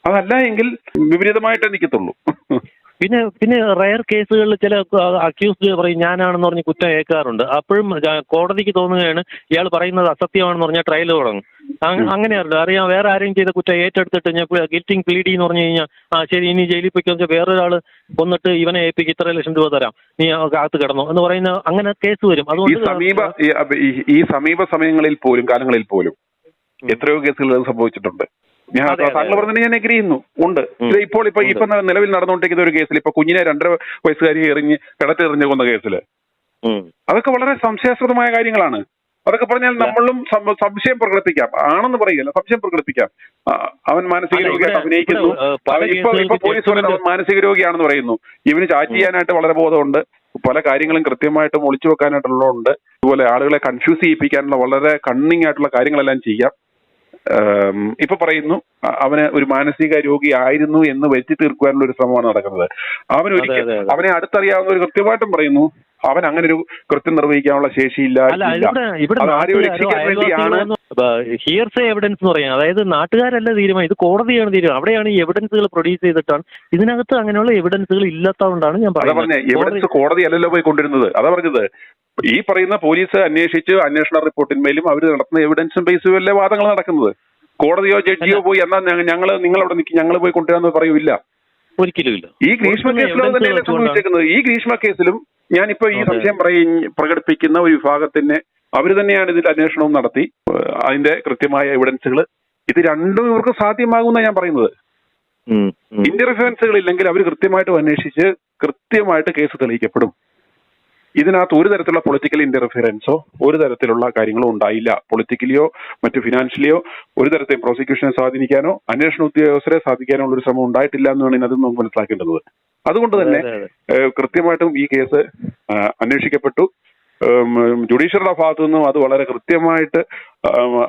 അതല്ല എങ്കിൽ വിപരീതമായിട്ടേ നിൽക്കത്തുള്ളൂ. പിന്നെ റയർ കേസുകളിൽ ചില അക്യൂസ്ഡ് പറയും ഞാനാണെന്ന് പറഞ്ഞ് കുറ്റം ഏൽക്കാറുണ്ട്. അപ്പോഴും കോടതിക്ക് തോന്നുകയാണ് ഇയാൾ പറയുന്നത് അസത്യമാണെന്ന് പറഞ്ഞാൽ ട്രയൽ തുടങ്ങും. അങ്ങനെയല്ല, അറിയാം, വേറെ ആരെയും ചെയ്ത കുറ്റം ഏറ്റെടുത്തിട്ട് ഞാൻ ഗിൽറ്റിംഗ് പ്ലീഡി എന്ന് പറഞ്ഞു കഴിഞ്ഞാൽ ശരി ഇനി ജയിലിൽ പോയിക്കോ, വേറൊരാൾ കൊന്നിട്ട് ഇവനെ ഏൽപ്പിക്ക് ഇത്ര ലക്ഷം രൂപ തരാം, നീ അകത്ത് കിടന്നോ എന്ന് പറയുന്ന അങ്ങനെ കേസ് വരും. അതുകൊണ്ട് ഈ സമീപ സമയങ്ങളിൽ പോലും കാലങ്ങളിൽ പോലും എത്രയോ കേസുകൾ സംഭവിച്ചിട്ടുണ്ട്. താങ്കൾ പറഞ്ഞത് ഞാൻ എഗ്രി ചെയ്യുന്നു, ഉണ്ട്. ഇപ്പൊ നിലവിൽ നടന്നുകൊണ്ടിരിക്കുന്ന ഒരു കേസിൽ ഇപ്പൊ കുഞ്ഞിനെ 2.5 വയസ്സുകാരി കിടത്തെറിഞ്ഞ് കൊന്ന കേസില് അതൊക്കെ വളരെ സംശയാസ്പദമായ കാര്യങ്ങളാണ്. അതൊക്കെ പറഞ്ഞാൽ നമ്മളും സംശയം പ്രകടിപ്പിക്കാം, ആണെന്ന് പറയില്ല, സംശയം പ്രകടിപ്പിക്കാം. അവൻ മാനസിക രോഗിയായിട്ട് അഭിനയിക്കുന്നു. ഇപ്പൊ പോലീസ് പറയുന്നത് അവൻ മാനസിക രോഗിയാണെന്ന് പറയുന്നു. ഇവന് ചാറ്റ് ചെയ്യാനായിട്ട് വളരെ ബോധമുണ്ട്, പല കാര്യങ്ങളും കൃത്യമായിട്ടും ഒളിച്ചു വെക്കാനായിട്ടുള്ളതുണ്ട്. ഇതുപോലെ ആളുകളെ കൺഫ്യൂസ് ചെയ്യിപ്പിക്കാനുള്ള വളരെ കണ്ണിങ് ആയിട്ടുള്ള കാര്യങ്ങളെല്ലാം ചെയ്യാം. ഇപ്പൊ പറയുന്നു അവന് ഒരു മാനസിക രോഗി ആയിരുന്നു എന്ന് വരുത്തി തീർക്കുവാനുള്ള ഒരു ശ്രമമാണ് നടക്കുന്നത്. അവനെ അടുത്തറിയാവുന്ന ഒരു കൃത്യമായിട്ടും പറയുന്നു അവൻ അങ്ങനെ ഒരു കൃത്യം നിർവഹിക്കാനുള്ള ശേഷിയില്ല. ഹിയർസേ എവിഡൻസ് എന്ന് പറയാം, അതായത് നാട്ടുകാരല്ല തീരുമാനം, ഇത് കോടതിയാണ് തീരുമാനം. അവിടെയാണ് ഈ എവിഡൻസുകൾ പ്രൊഡ്യൂസ് ചെയ്തിട്ടാണ്. ഇതിനകത്ത് അങ്ങനെയുള്ള എവിഡൻസുകൾ ഇല്ലാത്തതുകൊണ്ടാണ് ഞാൻ പറയുന്നത്. എവിഡൻസ് കോടതി അല്ലല്ലോ പോയി കൊണ്ടിരുന്നത്. അതാ പറഞ്ഞത്, ഈ പറയുന്ന പോലീസ് അന്വേഷിച്ച് അന്വേഷണ റിപ്പോർട്ടിന്മേലും അവർ നടത്തുന്ന എവിഡൻസും ബേസുമല്ലേ വാദങ്ങൾ നടക്കുന്നത്. കോടതിയോ ജഡ്ജിയോ പോയി എന്നാ നിങ്ങളവിടെ നിൽക്കും, ഞങ്ങൾ പോയി കൊണ്ടുവരാന്ന് പറയൂല, ഒരിക്കലും ഇല്ല. ഈ ഗ്രീഷ്മ കേസിലും തന്നെയല്ലേ സംഭവിച്ചേക്കുന്നത്. ഈ ഗ്രീഷ്മ കേസിലും ഞാനിപ്പോ ഈ സംശയം പ്രകടിപ്പിക്കുന്ന ഒരു വിഭാഗത്തിന് അവർ തന്നെയാണ് ഇതിന്റെ അന്വേഷണവും നടത്തി അതിന്റെ കൃത്യമായ എവിഡൻസുകൾ ഇത് രണ്ടും ഇവർക്ക് സാധ്യമാകുന്ന ഞാൻ പറയുന്നത്. ഇന്റർഫിയറൻസുകൾ ഇല്ലെങ്കിൽ അവർ കൃത്യമായിട്ട് അന്വേഷിച്ച് കൃത്യമായിട്ട് കേസ് തെളിയിക്കപ്പെടും. ഇതിനകത്ത് ഒരു തരത്തിലുള്ള പൊളിറ്റിക്കൽ ഇന്റർഫിയറൻസോ ഒരു തരത്തിലുള്ള കാര്യങ്ങളോ ഉണ്ടായില്ല. പൊളിറ്റിക്കലിയോ മറ്റു ഫിനാൻഷ്യലിയോ ഒരു തരത്തിൽ പ്രോസിക്യൂഷനെ സ്വാധീനിക്കാനോ അന്വേഷണ ഉദ്യോഗസ്ഥരെ സ്വാധീനിക്കാനോ ഉള്ളൊരു ശ്രമം ഉണ്ടായിട്ടില്ല എന്നാണ് അത് നമുക്ക് മനസ്സിലാക്കേണ്ടത്. അതുകൊണ്ട് തന്നെ കൃത്യമായിട്ടും ഈ കേസ് അന്വേഷിക്കപ്പെട്ടു. ജുഡീഷ്യറുടെ ഭാഗത്തു നിന്നും അത് വളരെ കൃത്യമായിട്ട്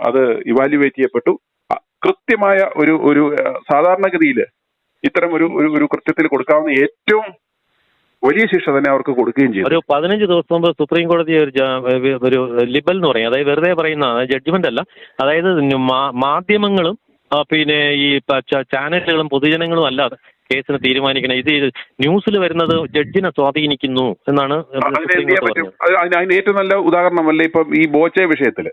അത് ഇവാലുവേറ്റ് ചെയ്യപ്പെട്ടു. കൃത്യമായ ഒരു സാധാരണഗതിയിൽ ഇത്തരം ഒരു കൃത്യത്തിൽ കൊടുക്കാവുന്ന ഏറ്റവും വലിയ ശിക്ഷ തന്നെ അവർക്ക് കൊടുക്കുകയും ചെയ്തു. ഒരു 15 ദിവസം മുമ്പ് സുപ്രീം കോടതി ഒരു ലിബൽ എന്ന് പറയും, അതായത് വെറുതെ പറയുന്ന ജഡ്ജ്മെന്റ് അല്ല, അതായത് മാധ്യമങ്ങളും പിന്നെ ഈ ചാനലുകളും പൊതുജനങ്ങളും അല്ലാതെ കേസിന് തീരുമാനിക്കണം. ഇത് ന്യൂസിൽ വരുന്നത് ജഡ്ജിനെ സ്വാധീനിക്കുന്നു എന്നാണ് സുപ്രീം കോടതി പറഞ്ഞത്. അതിന് ഏറ്റവും നല്ല ഉദാഹരണമല്ലേ ഇപ്പം ഈ ബോച്ചെ വിഷയത്തില്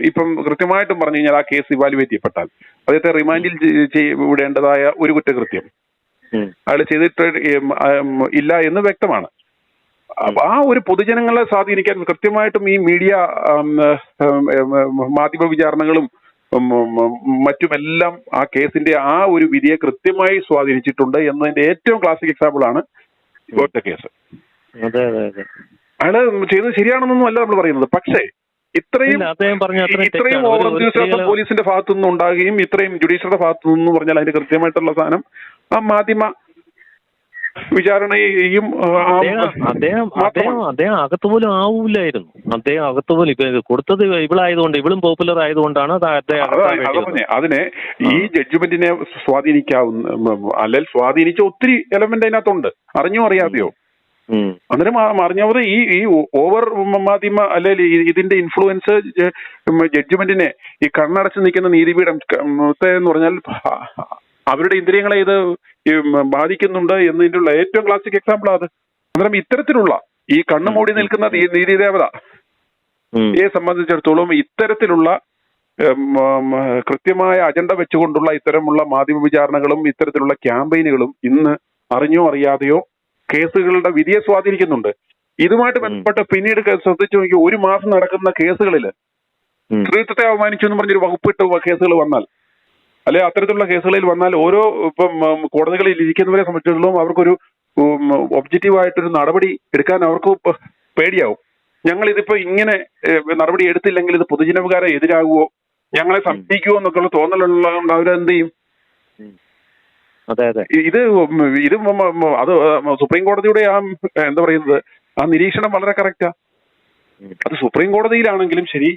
ഇപ്പം കൃത്യമായിട്ടും പറഞ്ഞു കഴിഞ്ഞാൽ ആ കേസ് ഇവാലുവേറ്റ് ചെയ്യപ്പെട്ടാൽ അദ്ദേഹത്തെ റിമാൻഡിൽ വിടേണ്ടതായ ഒരു കുറ്റകൃത്യം അയാൾ ചെയ്തിട്ട് ഇല്ല എന്ന് വ്യക്തമാണ്. ആ ഒരു പൊതുജനങ്ങളെ സ്വാധീനിക്കാൻ കൃത്യമായിട്ടും ഈ മീഡിയ മാധ്യമ വിചാരണകളും മറ്റുമെല്ലാം ആ കേസിന്റെ ആ ഒരു വിധിയെ കൃത്യമായി സ്വാധീനിച്ചിട്ടുണ്ട് എന്നതിന്റെ ഏറ്റവും ക്ലാസിക് എക്സാമ്പിൾ ആണ് ഇപ്പോഴത്തെ കേസ്. അയാള് ചെയ്തത് ശരിയാണെന്നൊന്നും അല്ല നമ്മൾ പറയുന്നത്, പക്ഷേ ഇത്രയും ഓവർ എന്തൂസിയാസം പോലീസിന്റെ ഭാഗത്തുനിന്ന് ഉണ്ടാകുകയും ഇത്രയും ജുഡീഷ്യറുടെ ഭാഗത്തുനിന്ന് പറഞ്ഞാൽ അതിന്റെ കൃത്യമായിട്ടുള്ള സാധനം ആ മാധ്യമ വിചാരണയും അദ്ദേഹം അകത്ത് പോലും ആവൂലായിരുന്നു. അദ്ദേഹം അകത്ത് പോലും ഇപ്പൊ കൊടുത്തത് ഇവളായതുകൊണ്ട്, ഇവളും പോപ്പുലർ ആയതുകൊണ്ടാണ് അതിനെ ഈ ജഡ്ജ്മെന്റിനെ സ്വാധീനിക്കാവുന്ന അല്ലെങ്കിൽ സ്വാധീനിച്ച ഒത്തിരി എലമെന്റ് അതിനകത്തുണ്ട്, അറിഞ്ഞോ അറിയാതെയോ. അന്നേരം അറിഞ്ഞാൽ ഈ ഓവർ മാധ്യമ അല്ലെങ്കിൽ ഇതിന്റെ ഇൻഫ്ലുവൻസ് ജഡ്ജ്മെന്റിനെ ഈ കണ്ണടച്ച് നിൽക്കുന്ന നീതിപീഠം എന്ന് പറഞ്ഞാൽ അവരുടെ ഇന്ദ്രിയങ്ങളെ ഇത് ബാധിക്കുന്നുണ്ട് എന്നതിനുള്ള ഏറ്റവും ക്ലാസിക് എക്സാമ്പിൾ അത്. അന്നേരം ഇത്തരത്തിലുള്ള ഈ കണ്ണു മൂടി നിൽക്കുന്ന നീതിദേവത സംബന്ധിച്ചിടത്തോളം ഇത്തരത്തിലുള്ള കൃത്യമായ അജണ്ട വെച്ചുകൊണ്ടുള്ള ഇത്തരമുള്ള മാധ്യമ വിചാരണകളും ഇത്തരത്തിലുള്ള ക്യാമ്പയിനുകളും ഇന്ന് അറിഞ്ഞോ അറിയാതെയോ കേസുകളുടെ വിധിയെ സ്വാധീനിക്കുന്നുണ്ട്. ഇതുമായിട്ട് ബന്ധപ്പെട്ട് പിന്നീട് ശ്രദ്ധിച്ചു നോക്കി 1 മാസം നടക്കുന്ന കേസുകളിൽ സ്ത്രീത്വത്തെ അവമാനിച്ചു എന്ന് പറഞ്ഞൊരു വകുപ്പിട്ട് കേസുകൾ വന്നാൽ, അല്ലെ അത്തരത്തിലുള്ള കേസുകളിൽ വന്നാൽ ഓരോ ഇപ്പം കോടതികളിൽ ഇരിക്കുന്നവരെ സംബന്ധിച്ചിടത്തോളം അവർക്കൊരു ഒബ്ജക്റ്റീവായിട്ടൊരു നടപടി എടുക്കാൻ അവർക്ക് പേടിയാവും. ഞങ്ങൾ ഇതിപ്പോ ഇങ്ങനെ നടപടി എടുത്തില്ലെങ്കിൽ ഇത് പൊതുജനവികാരം എതിരാകുമോ, ഞങ്ങളെ സംരക്ഷിക്കുമോ എന്നൊക്കെയുള്ള തോന്നലുള്ളതുകൊണ്ട് അവരെന്ത് ചെയ്യും? ഇത് അത് സുപ്രീം കോടതിയുടെ എന്താ പറയുന്നത് ആ നിരീക്ഷണം വളരെ കറക്റ്റാ. അത് സുപ്രീം കോടതിയിലാണെങ്കിലും ശരി,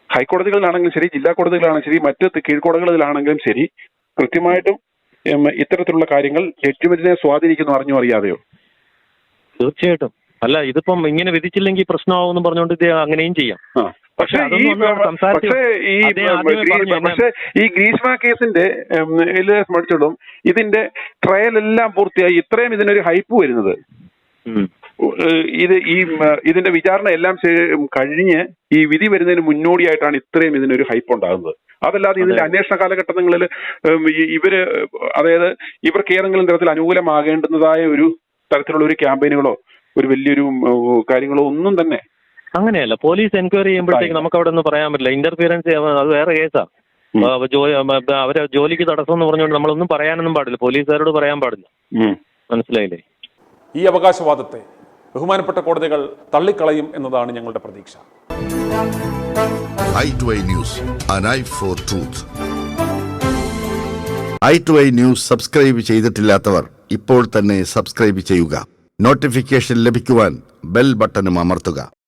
ഹൈക്കോടതികളിലാണെങ്കിലും ശരി, ജില്ലാ കോടതികളാണെങ്കിലും ശരി, മറ്റ് കീഴ്ക്കോടതികളിലാണെങ്കിലും ശരി, കൃത്യമായിട്ടും ഇത്തരത്തിലുള്ള കാര്യങ്ങൾ ജഡ്ജ്മെന്റിനെ സ്വാധീനിക്കുന്നു, അറിഞ്ഞോ അറിയാതെയോ. തീർച്ചയായിട്ടും. അല്ല, ഇതിപ്പം ഇങ്ങനെ വിധിച്ചില്ലെങ്കിൽ പ്രശ്നമാവും പറഞ്ഞുകൊണ്ട് ഇത് അങ്ങനെയും ചെയ്യാം. പക്ഷേ ഈ ഗ്രീഷ്മ കേസിന്റെ സംബന്ധിച്ചിടത്തോളം ഇതിന്റെ ട്രയൽ എല്ലാം പൂർത്തിയായി ഇത്രയും ഇതിനൊരു ഹൈപ്പ് വരുന്നത് ഇതിന്റെ വിചാരണ എല്ലാം കഴിഞ്ഞ് ഈ വിധി വരുന്നതിന് മുന്നോടിയായിട്ടാണ് ഇത്രയും ഇതിനൊരു ഹൈപ്പ് ഉണ്ടാകുന്നത്. അതല്ലാതെ ഇതിന്റെ അന്വേഷണ കാലഘട്ടങ്ങളിൽ ഇവർക്ക് ഏതെങ്കിലും തരത്തിൽ അനുകൂലമാകേണ്ടുന്നതായ ഒരു തരത്തിലുള്ള ഒരു ക്യാമ്പയിനുകളോ ഒരു വലിയൊരു കാര്യങ്ങളോ ഒന്നും തന്നെ അങ്ങനെയല്ല. പോലീസ് എൻക്വയറി ചെയ്യുമ്പോഴത്തേക്ക് നമുക്ക് അവിടെ ഒന്നും പറയാൻ പറ്റില്ല. ഇന്റർഫിയറൻസ് അത് വേറെ കേസാ. അവരെ ജോലിക്ക് തടസ്സം എന്ന് പറഞ്ഞുകൊണ്ട് നമ്മളൊന്നും പറയാനൊന്നും പാടില്ല, പോലീസുകാരോട് പറയാൻ പാടില്ല. മനസ്സിലായില്ലേ? ഈ അവകാശവാദത്തെ ബഹുമാനപ്പെട്ട കോടതികൾ തള്ളിക്കളയും എന്നതാണ് ഞങ്ങളുടെ പ്രതീക്ഷ. i2i News, an eye for truth. i2i News subscribe ചെയ്തിട്ടില്ലാത്തവർ ഇപ്പോൾ തന്നെ സബ്സ്ക്രൈബ് ചെയ്യുക. നോട്ടിഫിക്കേഷൻ ലഭിക്കുവാൻ ബെൽ ബട്ടണും അമർത്തുക.